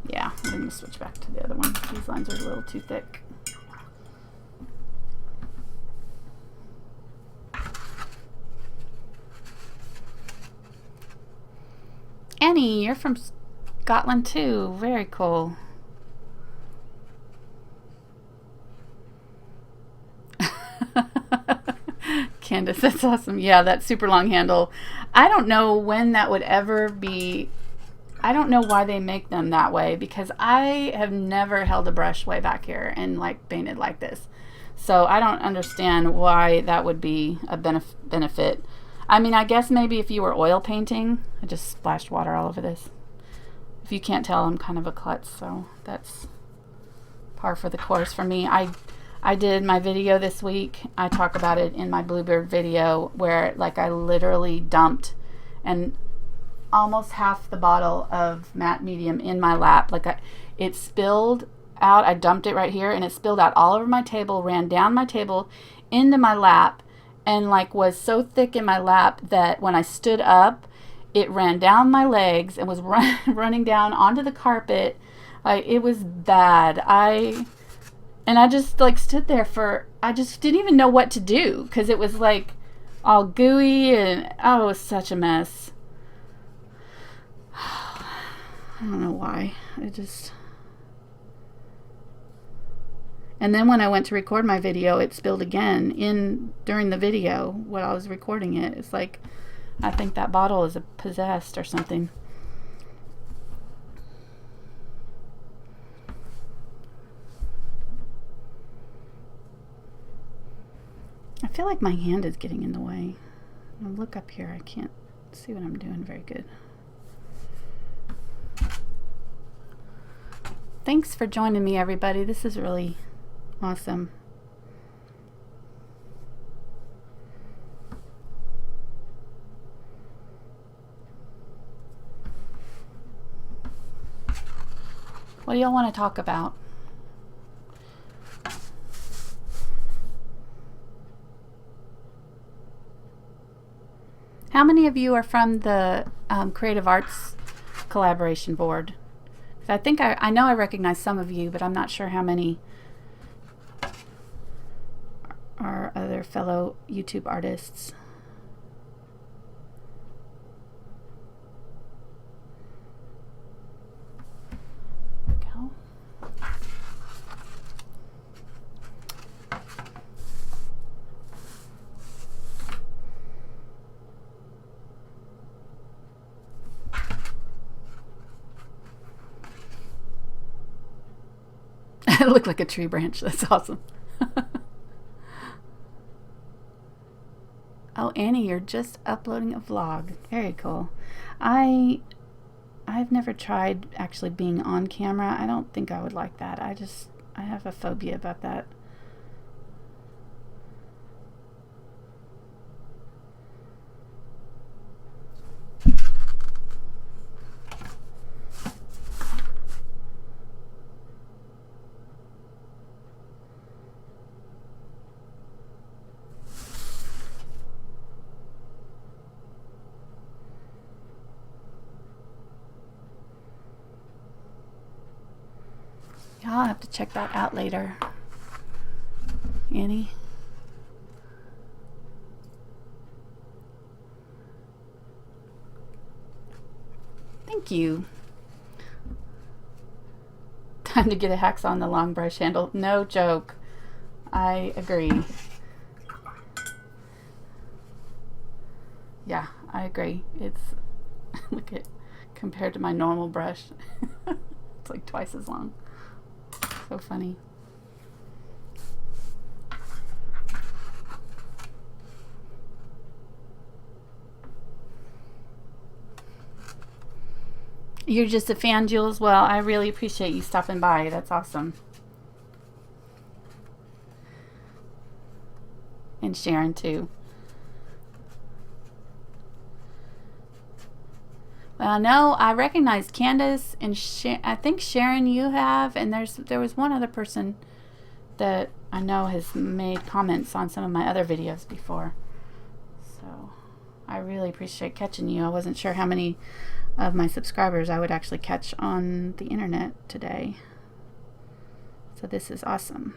Yeah, I'm going to switch back to the other one. These lines are a little too thick. Annie, you're from Scotland too. Very cool. Candace, that's awesome. Yeah, that super long handle. I don't know when that would ever be. I don't know why they make them that way, because I have never held a brush way back here and like painted like this. So I don't understand why that would be a benefit. I mean, I guess maybe if you were oil painting. I just splashed water all over this. If you can't tell, I'm kind of a klutz, so that's par for the course for me. I did my video this week. I talk about it in my Bluebird video, where like I literally dumped and almost half the bottle of matte medium in my lap. Like it spilled out. I dumped it right here, and it spilled out all over my table, ran down my table into my lap, and like was so thick in my lap that when I stood up, it ran down my legs and was running down onto the carpet. Like it was bad. And I just like stood there I just didn't even know what to do, because it was like all gooey, and it was such a mess. I don't know why. And then when I went to record my video, it spilled again during the video when I was recording it. It's like, I think that bottle is possessed or something. I feel like my hand is getting in the way. I'll look up here. I can't see what I'm doing very good. Thanks for joining me, everybody. This is really awesome. What do y'all want to talk about? How many of you are from the Creative Arts Collaboration Board? I think I know I recognize some of you, but I'm not sure how many are other fellow YouTube artists. Go. It looked like a tree branch. That's awesome. Oh, Annie, you're just uploading a vlog. Very cool. I've never tried actually being on camera. I don't think I would like that. I have a phobia about that. I'll have to check that out later. Annie? Thank you. Time to get a hacksaw on the long brush handle. No joke. I agree. Yeah, I agree. It's, look at, compared to my normal brush, it's like twice as long. So funny. You're just a fan, Jules? Well, I really appreciate you stopping by. That's awesome. And Sharon, too. Well, no, I recognize Candace and I think Sharon you have, and there was one other person that I know has made comments on some of my other videos before. So I really appreciate catching you. I wasn't sure how many of my subscribers I would actually catch on the internet today. So this is awesome.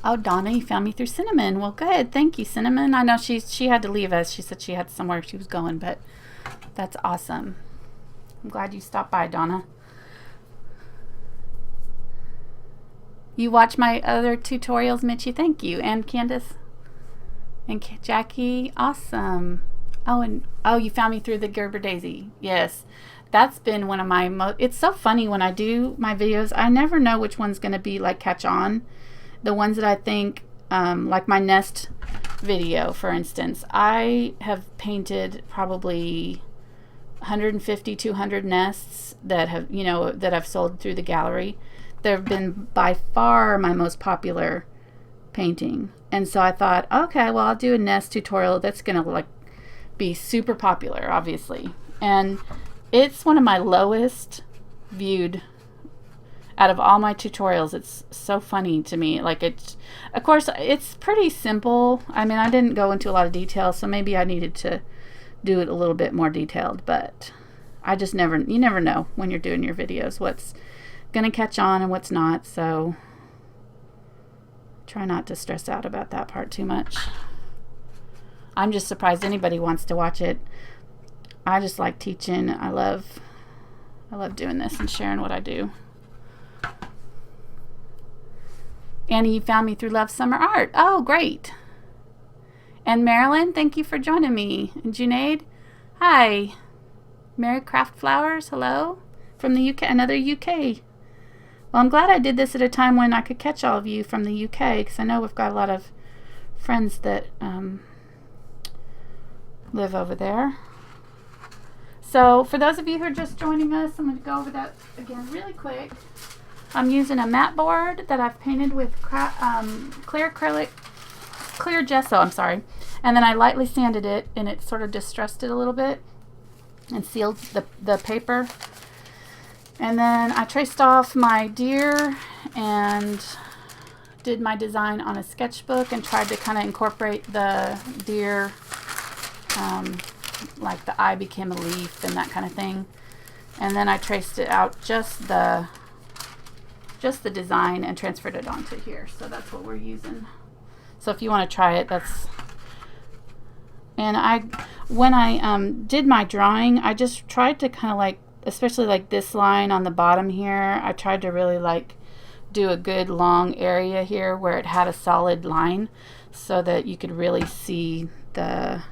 Oh, Donna, you found me through Cinnamon. Well, good. Thank you, Cinnamon. I know she had to leave us. She said she had somewhere she was going, but that's awesome. I'm glad you stopped by, Donna. You watch my other tutorials, Mitchie. Thank you. And Candace. And Jackie. Awesome. Oh, and you found me through the Gerber Daisy. Yes. That's been one of my it's so funny when I do my videos. I never know which one's going to be like catch on. The ones that I think, like my nest video, for instance, I have painted probably 150, 200 nests that have, that I've sold through the gallery. They've been by far my most popular painting. And so I thought, okay, well, I'll do a nest tutorial that's going to like be super popular, obviously. And it's one of my lowest viewed out of all my tutorials. It's so funny to me. Like, it's, of course, it's pretty simple. I mean, I didn't go into a lot of detail, so maybe I needed to do it a little bit more detailed, but I just you never know when you're doing your videos what's going to catch on and what's not, so try not to stress out about that part too much. I'm just surprised anybody wants to watch it. I just like teaching. I love doing this and sharing what I do. Annie, you found me through Love Summer Art. Oh, great. And Marilyn, thank you for joining me. And Junaid, hi. Mary Craft Flowers, hello. From the UK, another UK. Well, I'm glad I did this at a time when I could catch all of you from the UK, because I know we've got a lot of friends that live over there. So for those of you who are just joining us, I'm going to go over that again really quick. I'm using a matte board that I've painted with clear acrylic, clear gesso, I'm sorry. And then I lightly sanded it, and it sort of distressed it a little bit and sealed the paper. And then I traced off my deer and did my design on a sketchbook and tried to kind of incorporate the deer, like the eye became a leaf and that kind of thing. And then I traced it out just the design and transferred it onto here. So that's what we're using. So if you want to try it, that's... And when I did my drawing, I just tried to kind of like, especially like this line on the bottom here, I tried to really like do a good long area here where it had a solid line so that you could really see the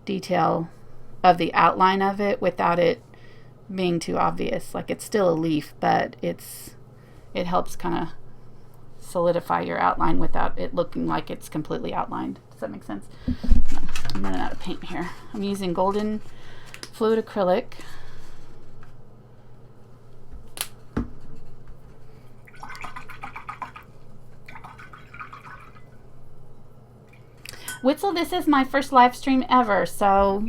detail of the outline of it without it being too obvious. Like it's still a leaf, but it helps kind of solidify your outline without it looking like it's completely outlined. Does that make sense? I'm running out of paint here. I'm using golden fluid acrylic. Witzel, this is my first live stream ever, so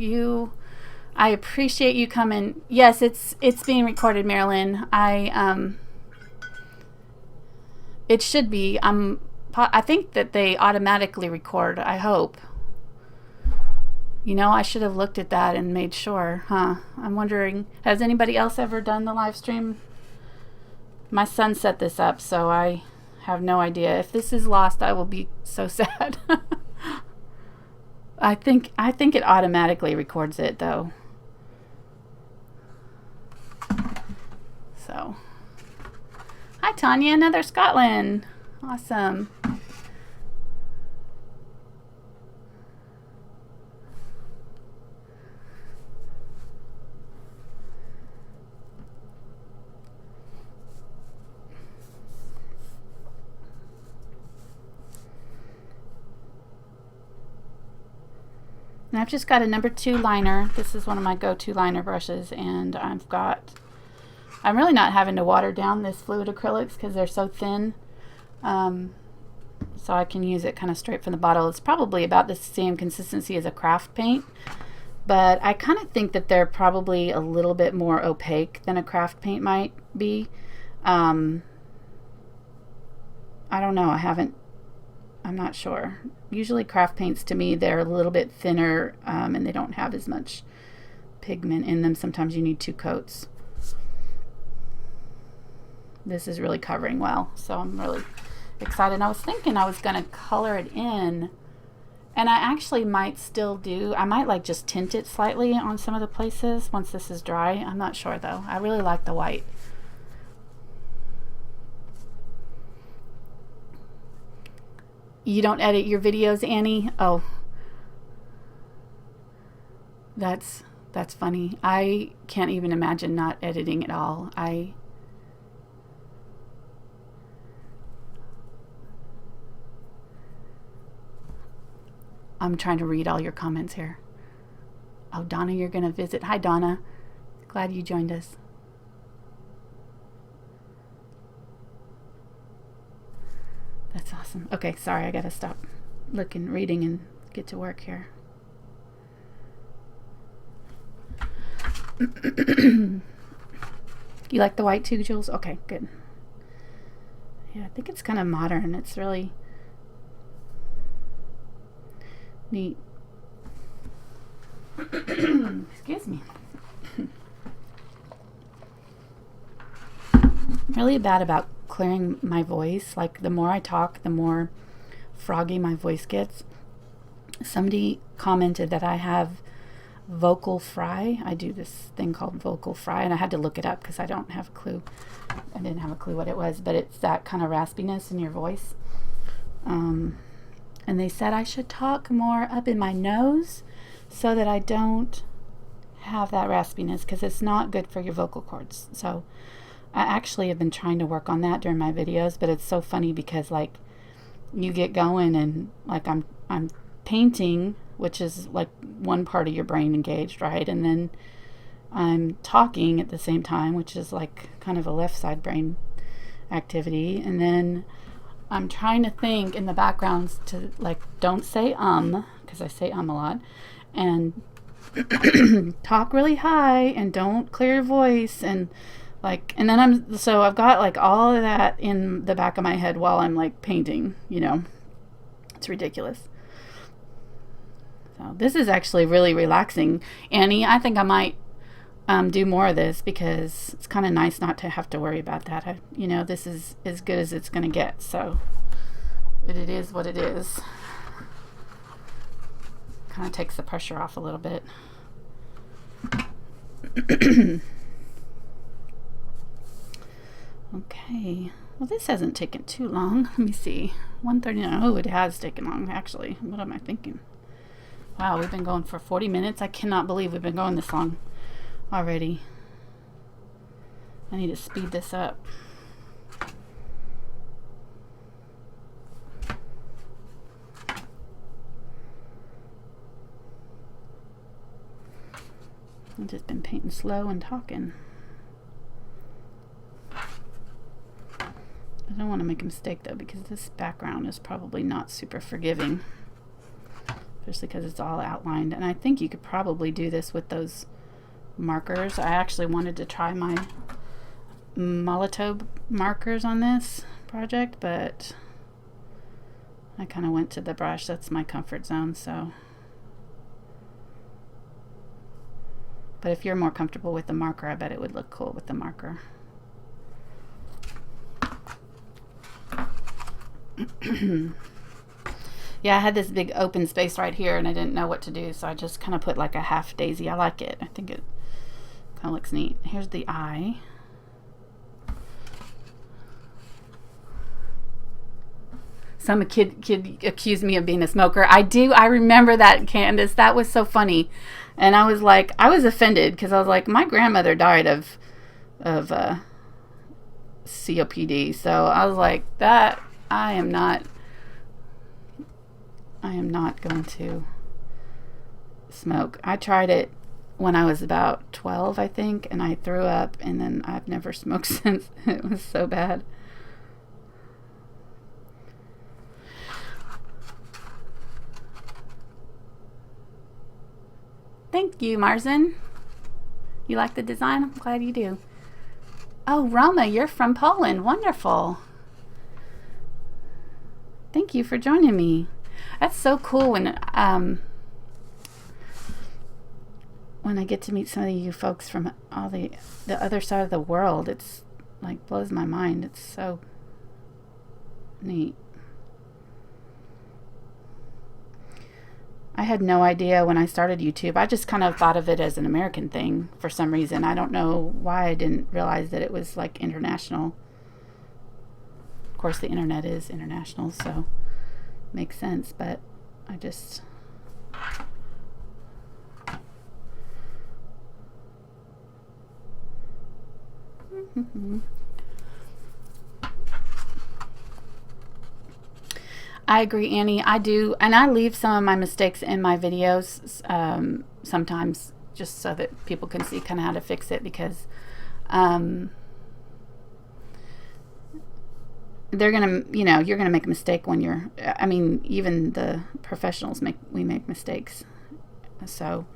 I appreciate you coming. Yes, it's being recorded, Marilyn. It should be. I think that they automatically record. I hope. You know, I should have looked at that and made sure, huh? I'm wondering, has anybody else ever done the live stream? My son set this up, so I have no idea. If this is lost, I will be so sad. I think it automatically records it though. So, hi Tanya, another Scotland. Awesome. And I've just got a number 2 liner. This is one of my go-to liner brushes, and I'm really not having to water down this fluid acrylics because they're so thin. So I can use it kind of straight from the bottle. It's probably about the same consistency as a craft paint, but I kind of think that they're probably a little bit more opaque than a craft paint might be. I don't know. I'm not sure. Usually craft paints, to me, they're a little bit thinner, and they don't have as much pigment in them. Sometimes you need 2 coats. This is really covering well, so I'm really excited. I was thinking I was going to color it in, and I actually might still do, I might like just tint it slightly on some of the places once this is dry. I'm not sure though. I really like the white. You don't edit your videos, Annie? Oh, that's funny. I can't even imagine not editing at all. I'm trying to read all your comments here. Oh, Donna, you're going to visit. Hi, Donna. Glad you joined us. That's awesome. Okay, sorry, I got to stop reading and get to work here. You like the white too, Jules? Okay, good. Yeah, I think it's kind of modern. It's really neat. Excuse me. I'm really bad about clearing my voice. Like, the more I talk, the more froggy my voice gets. Somebody commented that I have vocal fry. I do this thing called vocal fry, and I had to look it up because I don't have a clue. I didn't have a clue what it was, but it's that kind of raspiness in your voice. And they said I should talk more up in my nose so that I don't have that raspiness, because it's not good for your vocal cords. So I actually have been trying to work on that during my videos, but it's so funny because, like, you get going and, like, I'm painting, which is like one part of your brain engaged, right? And then I'm talking at the same time, which is like kind of a left side brain activity. And then I'm trying to think in the backgrounds to like, don't say because I say a lot, and talk really high and don't clear your voice, and like, and then I've got like all of that in the back of my head while I'm like painting, you know. It's ridiculous. So this is actually really relaxing, Annie. I think I might do more of this because it's kind of nice not to have to worry about that. You know, this is as good as it's going to get. So it is what it is. Kind of takes the pressure off a little bit. Okay. Well, this hasn't taken too long. Let me see. 1:39. Oh, it has taken long, actually. What am I thinking? Wow, we've been going for 40 minutes. I cannot believe we've been going this long already. I need to speed this up. I've just been painting slow and talking. I don't want to make a mistake though, because this background is probably not super forgiving, especially because it's all outlined. And I think you could probably do this with those markers. I actually wanted to try my Molotov markers on this project, but I kind of went to the brush. That's my comfort zone. So, but if you're more comfortable with the marker, I bet it would look cool with the marker. Yeah, I had this big open space right here and I didn't know what to do, so I just kind of put like a half daisy. I like it. I think it kind of looks neat. Here's the eye. Some kid accused me of being a smoker. I do. I remember that, Candace. That was so funny. And I was like, I was offended because I was like, my grandmother died of COPD. So I was like, that I am not going to smoke. I tried it when I was about 12, I think, and I threw up, and then I've never smoked since. It was so bad. Thank you, Marzen. You like the design? I'm glad you do. Oh, Roma, you're from Poland. Wonderful. Thank you for joining me. That's so cool when I get to meet some of you folks from all the other side of the world. It's like blows my mind. It's so neat. I had no idea when I started YouTube. I just kind of thought of it as an American thing for some reason. I don't know why I didn't realize that it was like international. Of course, the internet is international, so makes sense, but I just... I agree, Annie. I do, and I leave some of my mistakes in my videos sometimes just so that people can see kind of how to fix it, because they're gonna, you're gonna make a mistake when you're, I mean, even the professionals we make mistakes. So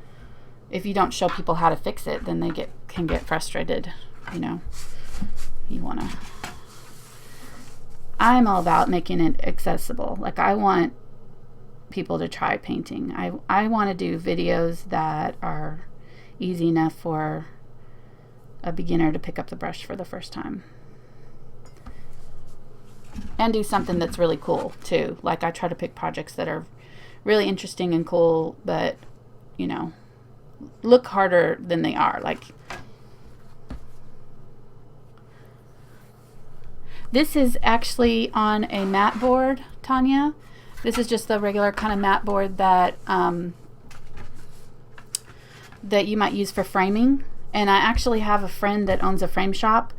if you don't show people how to fix it, then they can get frustrated. You want to... I'm all about making it accessible. Like, I want people to try painting. I want to do videos that are easy enough for a beginner to pick up the brush for the first time. And do something that's really cool, too. Like, I try to pick projects that are really interesting and cool, but, look harder than they are. Like... This is actually on a mat board, Tanya. This is just the regular kind of mat board that that you might use for framing. And I actually have a friend that owns a frame shop,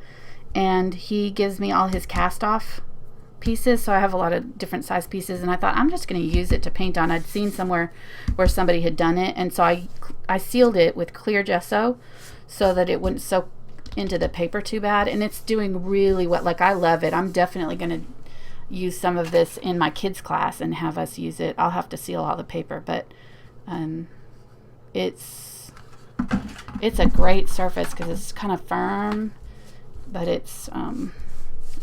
and he gives me all his cast-off pieces. So I have a lot of different size pieces, and I thought I'm just going to use it to paint on. I'd seen somewhere where somebody had done it, and so I sealed it with clear gesso so that it wouldn't soak into the paper too bad, and it's doing really well. Like, I love it. I'm definitely going to use some of this in my kids class and have us use it. I'll have to seal all the paper, but it's a great surface because it's kind of firm, but it's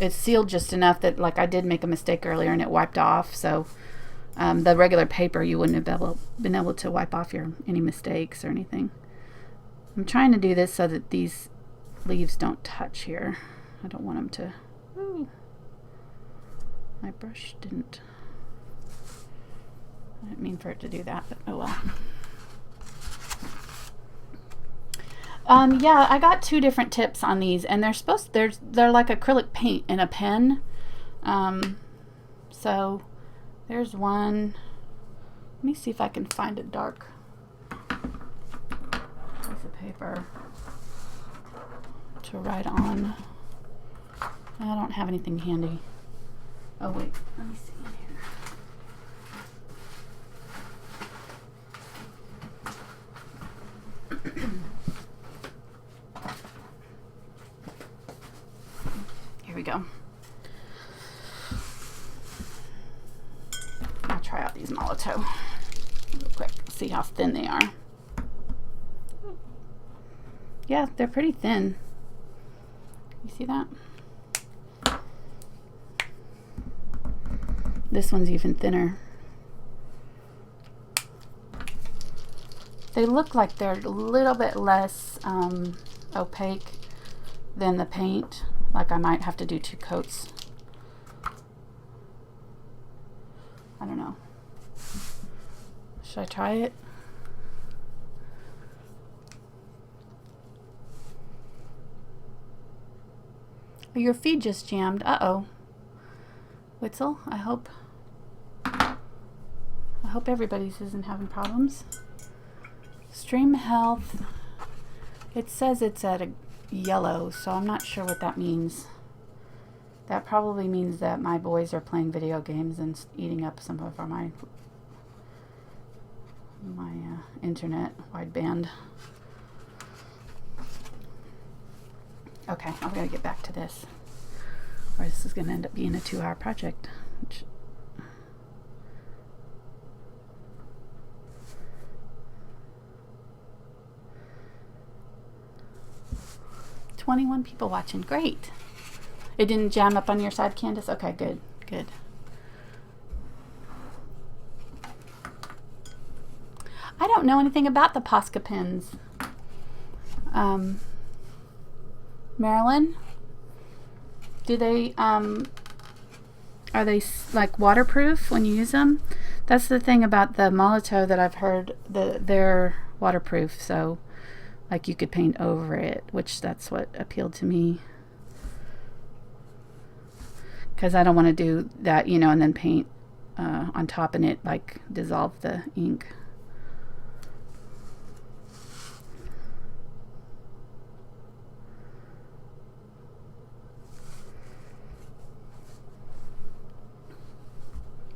sealed just enough that, like, I did make a mistake earlier and it wiped off. So the regular paper, you wouldn't have been able to wipe off any mistakes or anything. I'm trying to do this so that these leaves don't touch here. I don't want them to. Ooh, my brush didn't. I didn't mean for it to do that, but oh well. Yeah, I got 2 different tips on these, and they're like acrylic paint in a pen. So there's one. Let me see if I can find a dark piece of paper to write on. I don't have anything handy. Oh wait, let me see in here. Here we go. I'll try out these Molotov real quick, see how thin they are. Yeah, they're pretty thin. You see that? This one's even thinner. They look like they're a little bit less opaque than the paint. Like, I might have to do 2 coats. I don't know. Should I try it? Your feed just jammed. Uh-oh. Witzel, I hope everybody's isn't having problems. Stream health. It says it's at a yellow, so I'm not sure what that means. That probably means that my boys are playing video games and eating up some of my internet wideband. Okay, I've got to get back to this, or this is going to end up being a 2-hour project. Which 21 people watching. Great. It didn't jam up on your side, Candace? Okay, good, good. I don't know anything about the Posca pens. Marilyn, do they, are they like waterproof when you use them? That's the thing about the Molotov that I've heard, they're waterproof, so like you could paint over it, which that's what appealed to me. Because I don't want to do that, you know, and then paint on top and it like dissolve the ink.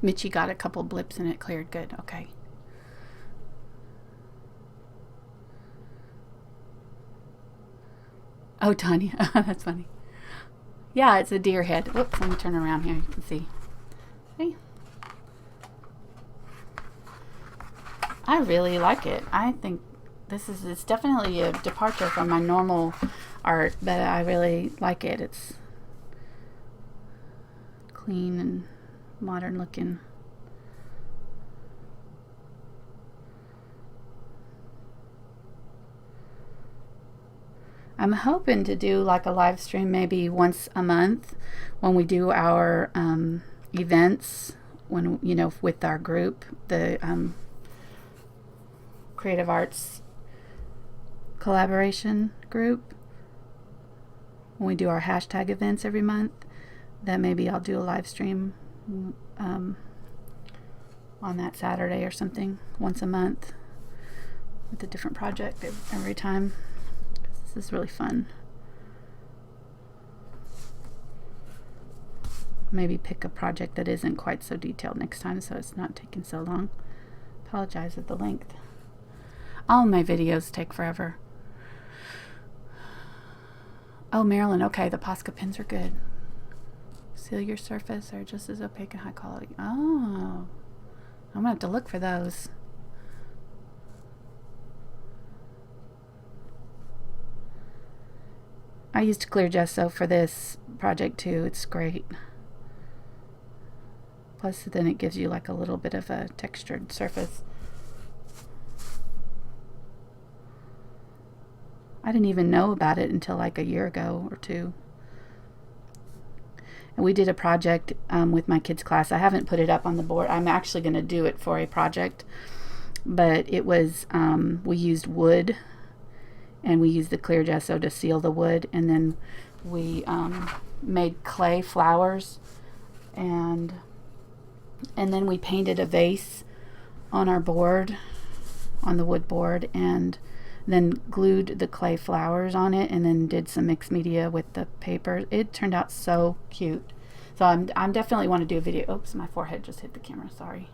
Mitchie got a couple blips and it cleared good. Okay. Oh, Tanya. That's funny. Yeah, it's a deer head. Whoops, let me turn around here. You can see. See? I really like it. I think it's definitely a departure from my normal art, but I really like it. It's clean and modern looking. I'm hoping to do like a live stream maybe once a month when we do our events, when, you know, with our group, the Creative Arts Collaboration group. When we do our hashtag events every month, then maybe I'll do a live stream on that Saturday or something once a month with a different project every time. This is really fun. Maybe pick a project that isn't quite so detailed next time so it's not taking so long. Apologize with the length. All my videos take forever. Oh, Marilyn. Okay, the Posca pens are good. Seal your surface are just as opaque and high quality. Oh, I'm gonna have to look for those. I used clear gesso for this project too. It's great. Plus, then it gives you like a little bit of a textured surface. I didn't even know about it until like a year ago or two. And we did a project with my kids' class. I haven't put it up on the board. I'm actually going to do it for a project. But it was, we used wood, and we used the clear gesso to seal the wood. And then we made clay flowers. And then we painted a vase on our board, on the wood board, and then glued the clay flowers on it, and then did some mixed media with the paper. It turned out so cute. So I'm definitely want to do a video. Oops, my forehead just hit the camera. Sorry.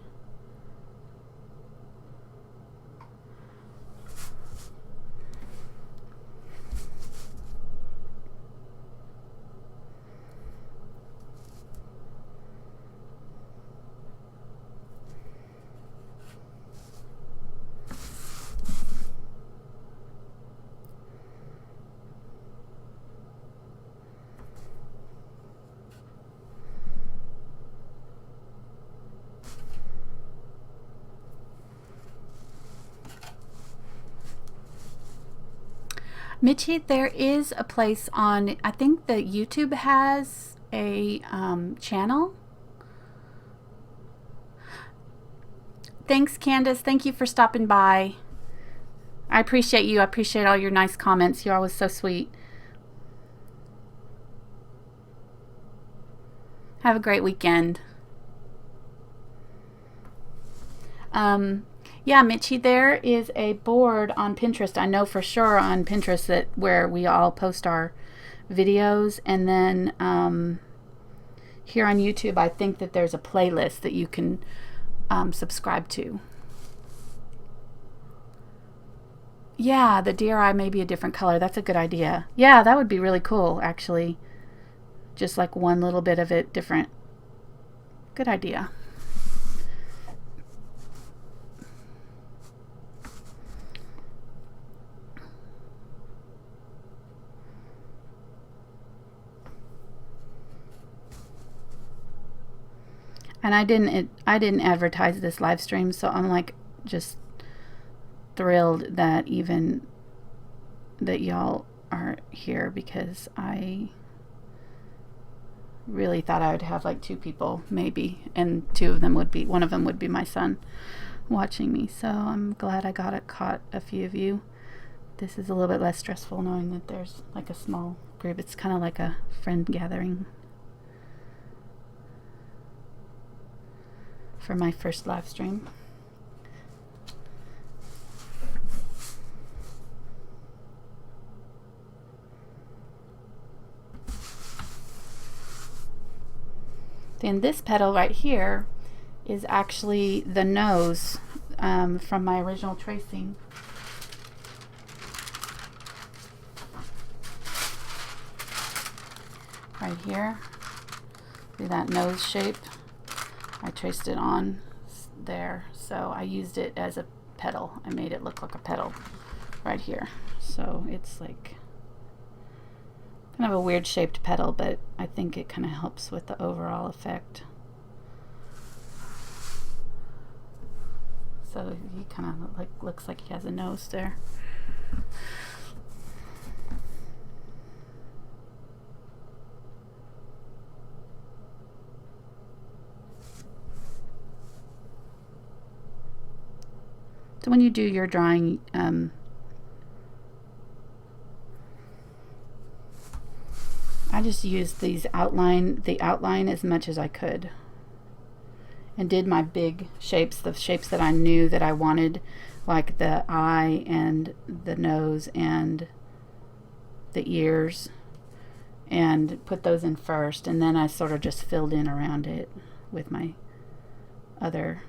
Mitchie, there is a place on, I think that YouTube has a channel. Thanks, Candace. Thank you for stopping by. I appreciate you. I appreciate all your nice comments. You're always so sweet. Have a great weekend. Yeah, Mitchie, there is a board on Pinterest. I know for sure on Pinterest that where we all post our videos, and then here on YouTube, I think that there's a playlist that you can subscribe to. Yeah, the deer eye may be a different color. That's a good idea. Yeah, that would be really cool, actually. Just like one little bit of it different. Good idea. And I didn't advertise this live stream, so I'm like just thrilled that even that y'all are here, because I really thought I would have like 2 people maybe, and one of them would be my son watching me. So I'm glad I caught a few of you. This is a little bit less stressful knowing that there's like a small group. It's kind of like a friend gathering for my first live stream. Then this petal right here is actually the nose from my original tracing. Right here. See that nose shape? I traced it on there, so I used it as a petal. I made it look like a petal right here. So it's like kind of a weird shaped petal, but I think it kind of helps with the overall effect. So he kind of like looks like he has a nose there. So when you do your drawing, I just used the outline as much as I could, and did my big shapes, the shapes that I knew that I wanted, like the eye and the nose and the ears, and put those in first, and then I sort of just filled in around it with my other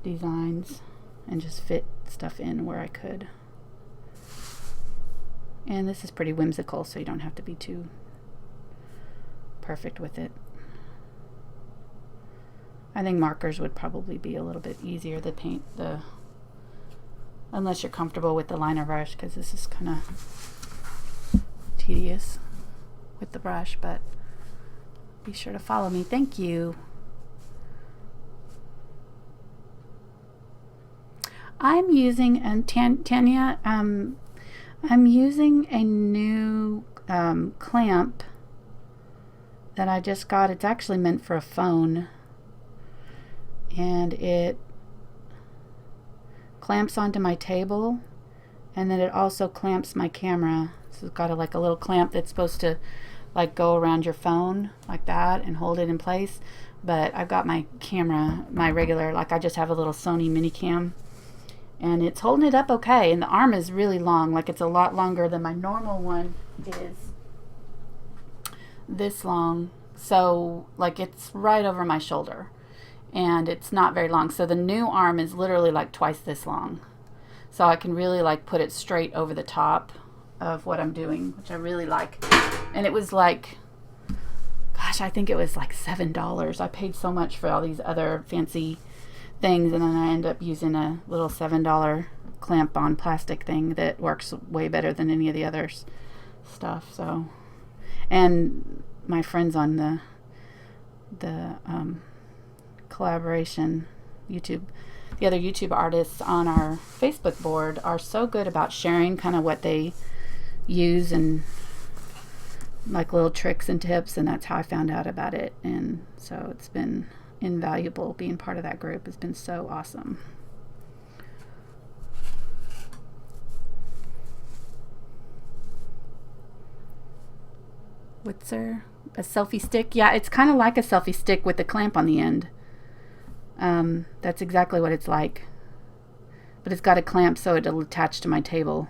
designs and just fit stuff in where I could. And this is pretty whimsical, so you don't have to be too perfect with it. I think markers would probably be a little bit easier to paint unless you're comfortable with the liner brush, because this is kind of tedious with the brush, but be sure to follow me. Thank you. I'm using, and Tanya, I'm using a new clamp that I just got. It's actually meant for a phone, and it clamps onto my table, and then it also clamps my camera. So it's got a little clamp that's supposed to like go around your phone like that and hold it in place. But I've got my camera, my regular, like I just have a little Sony mini cam, and it's holding it up okay. And the arm is really long, like it's a lot longer than my normal one is. This long, so like it's right over my shoulder, and it's not very long. So the new arm is literally like twice this long, so I can really like put it straight over the top of what I'm doing, which I really like. And it was like, gosh, I think it was like $7. I paid so much for all these other fancy things, and then I end up using a little $7 clamp on plastic thing that works way better than any of the other stuff. So, and my friends on the collaboration YouTube, the other YouTube artists on our Facebook board are so good about sharing kind of what they use and like little tricks and tips, and that's how I found out about it. And so it's been invaluable being part of that group. It's been so awesome. What's there? A selfie stick? Yeah, it's kind of like a selfie stick with a clamp on the end. That's exactly what it's like. But it's got a clamp so it'll attach to my table.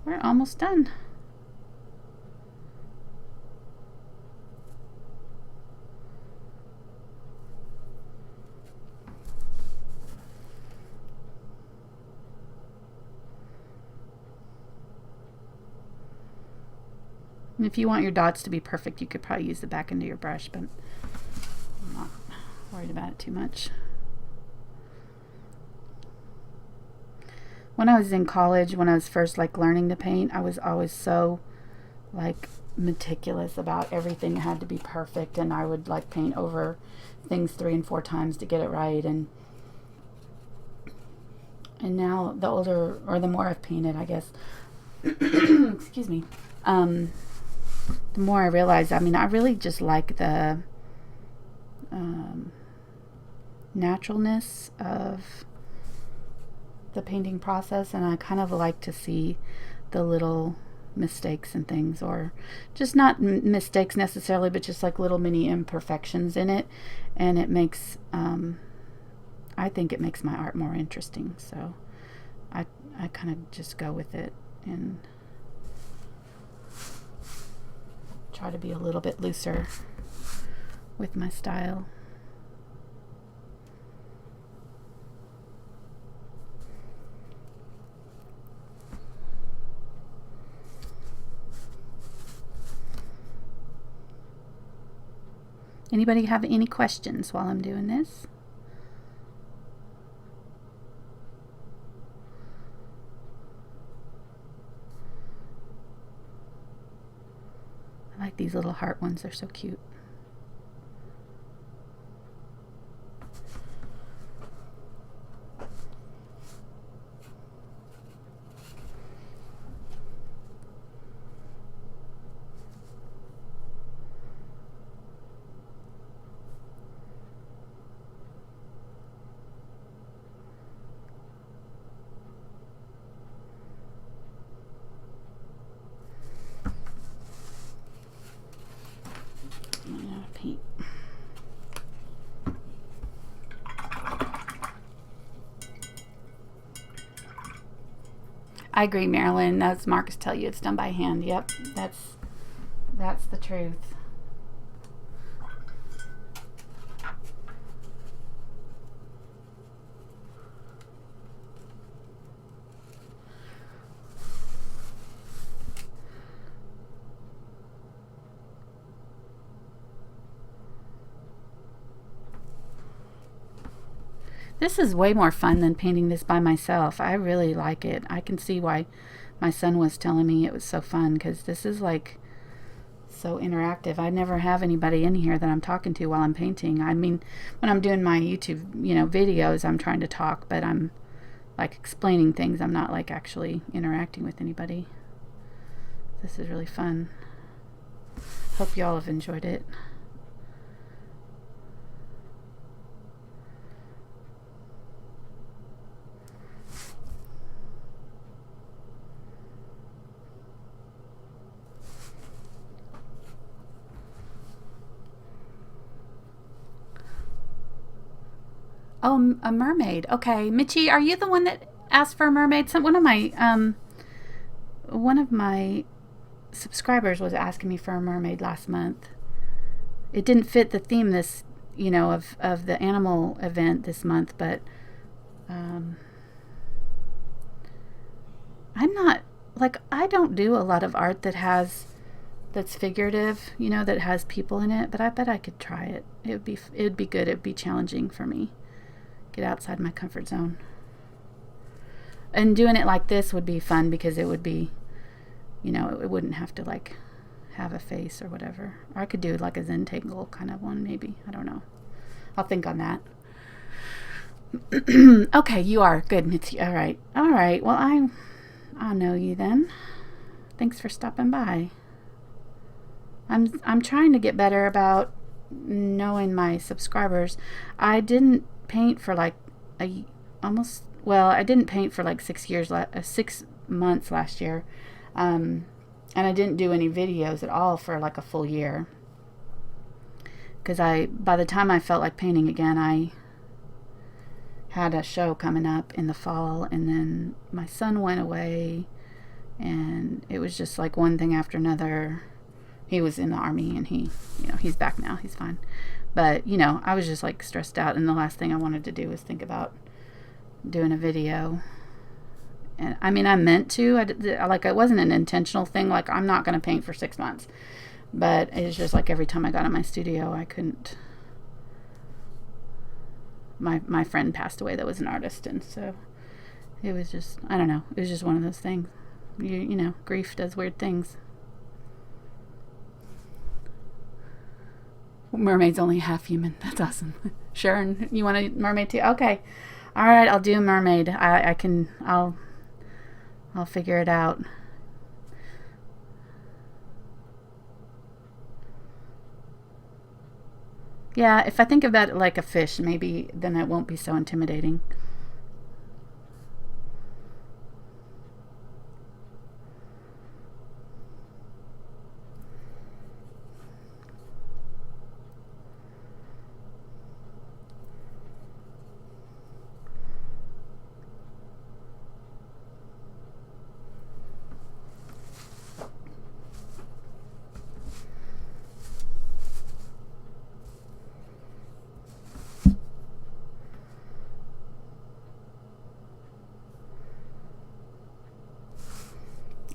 We're almost done. And if you want your dots to be perfect, you could probably use the back end of your brush, but I'm not worried about it too much. When I was in college, when I was first like learning to paint, I was always so like meticulous about everything. It had to be perfect, and I would like paint over things 3 and 4 times to get it right. And now the older or the more I've painted, I guess, excuse me, the more I realize, I mean, I really just like the naturalness of the painting process, and I kind of like to see the little mistakes and things, or just not mistakes necessarily, but just like little mini imperfections in it, and it makes I think it makes my art more interesting. So I kind of just go with it and try to be a little bit looser with my style. Anybody have any questions while I'm doing this? I like these little heart ones, they're so cute. I agree, Marilyn. That's Marcus tell you it's done by hand. Yep, that's the truth. This is way more fun than painting this by myself. I really like it. I can see why my son was telling me it was so fun, because this is like so interactive. I never have anybody in here that I'm talking to while I'm painting. I mean, when I'm doing my YouTube, videos, I'm trying to talk, but I'm like explaining things. I'm not like actually interacting with anybody. This is really fun. Hope y'all have enjoyed it. Oh, a mermaid. Okay, Mitchie, are you the one that asked for a mermaid? One of my subscribers was asking me for a mermaid last month. It didn't fit the theme this, of the animal event this month, but I'm not I don't do a lot of art that's figurative, that has people in it, but I bet I could try it. It'd be good. It'd be challenging for me. Get outside my comfort zone. And doing it like this would be fun, because it would be, it wouldn't have to have a face or whatever. Or I could do like a Zentangle kind of one, maybe. I don't know. I'll think on that. Okay, you are good, Mitzi. All right. Well, I'll know you then. Thanks for stopping by. I'm trying to get better about knowing my subscribers. I didn't paint for I didn't paint for 6 months last year, and I didn't do any videos at all for a full year, because by the time I felt like painting again, I had a show coming up in the fall, and then my son went away, and it was just one thing after another. He was in the Army, and he's back now. He's fine. But, I was just stressed out, and the last thing I wanted to do was think about doing a video. And I mean, I meant to. It wasn't an intentional thing. I'm not going to paint for 6 months. But it's just every time I got in my studio, I couldn't. My friend passed away that was an artist, and so it was just, I don't know. It was just one of those things. Grief does weird things. Mermaid's only half human. That's awesome. Sharon, you want a mermaid too? Okay. All right, I'll do a mermaid. I'll figure it out. Yeah, if I think about it like a fish, maybe then it won't be so intimidating.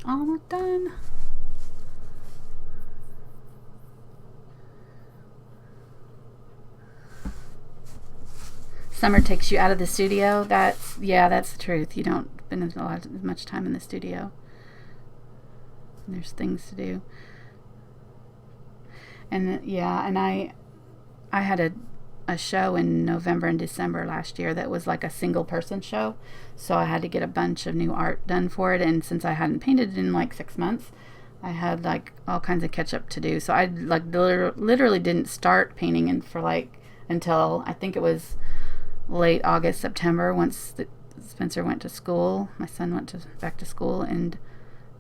Almost done. Summer takes you out of the studio. That's the truth. You don't spend as much time in the studio. There's things to do. And I had a show in November and December last year that was a single person show, so I had to get a bunch of new art done for it, and since I hadn't painted in 6 months, I had all kinds of catch up to do, so I literally didn't start painting until I think it was late August, September, once Spencer went to school. My son went back to school, and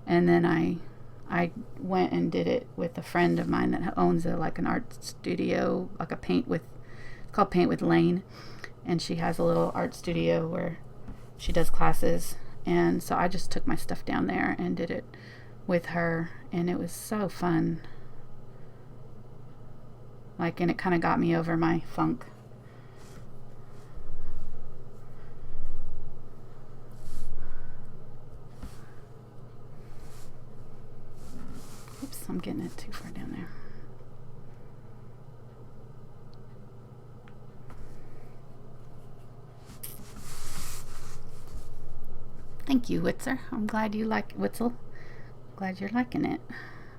then I went and did it with a friend of mine that owns an art studio, it's called Paint with Lane, and she has a little art studio where she does classes, and so I just took my stuff down there and did it with her, and it was so fun. Like, and it kind of got me over my funk. Oops, I'm getting it too far down there. Thank you, Witzer. I'm glad you like Witzel. Glad you're liking it.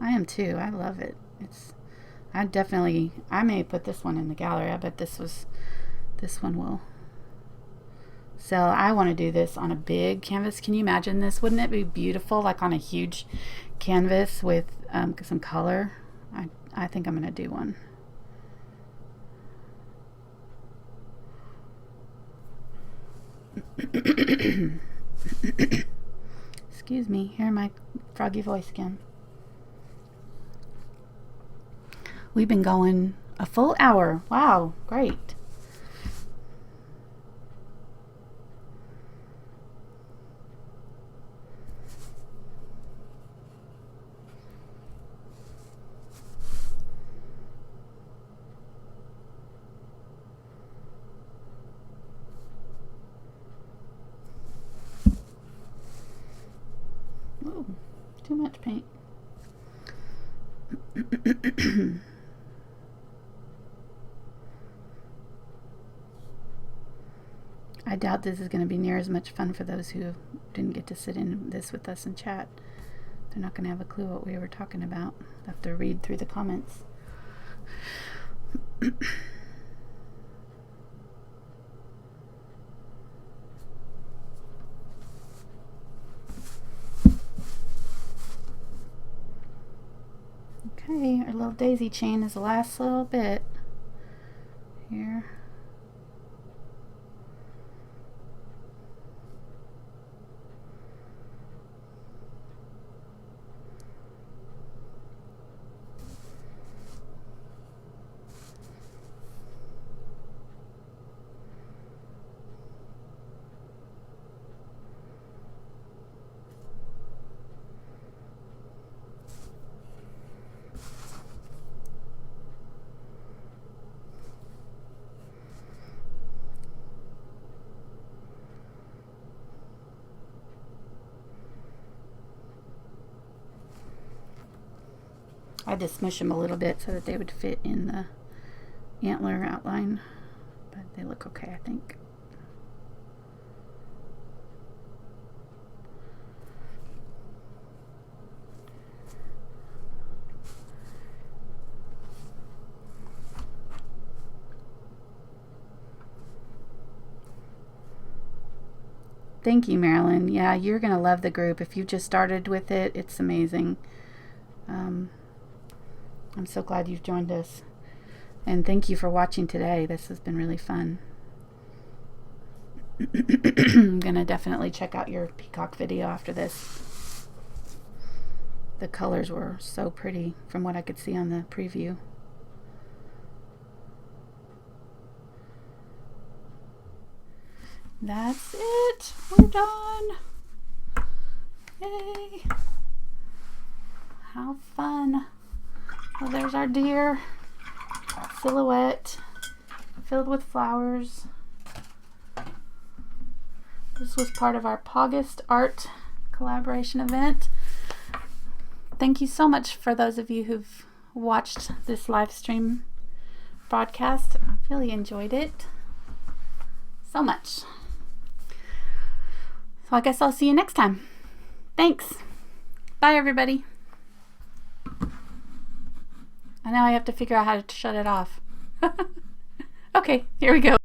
I am too. I love it. I may put this one in the gallery. I bet this one will sell. I want to do this on a big canvas. Can you imagine this? Wouldn't it be beautiful, like on a huge canvas with some color? I think I'm going to do one. Excuse me, hear my froggy voice again. We've been going a full hour. Wow, great. Ooh, too much paint. I doubt this is going to be near as much fun for those who didn't get to sit in this with us and chat. They're not going to have a clue what we were talking about. They'll have to read through the comments. Okay, our little daisy chain is the last little bit here. I had to smush them a little bit so that they would fit in the antler outline, but they look okay, I think. Thank you, Marilyn. Yeah, you're going to love the group. If you just started with it, it's amazing. I'm so glad you've joined us. And thank you for watching today. This has been really fun. I'm going to definitely check out your peacock video after this. The colors were so pretty from what I could see on the preview. That's it. We're done. Yay. How fun. Well, there's our deer silhouette filled with flowers. This was part of our Pawgust art collaboration event. Thank you so much for those of you who've watched this live stream broadcast. I really enjoyed it so much. So I guess I'll see you next time. Thanks. Bye, everybody. And now I have to figure out how to shut it off. Okay, here we go.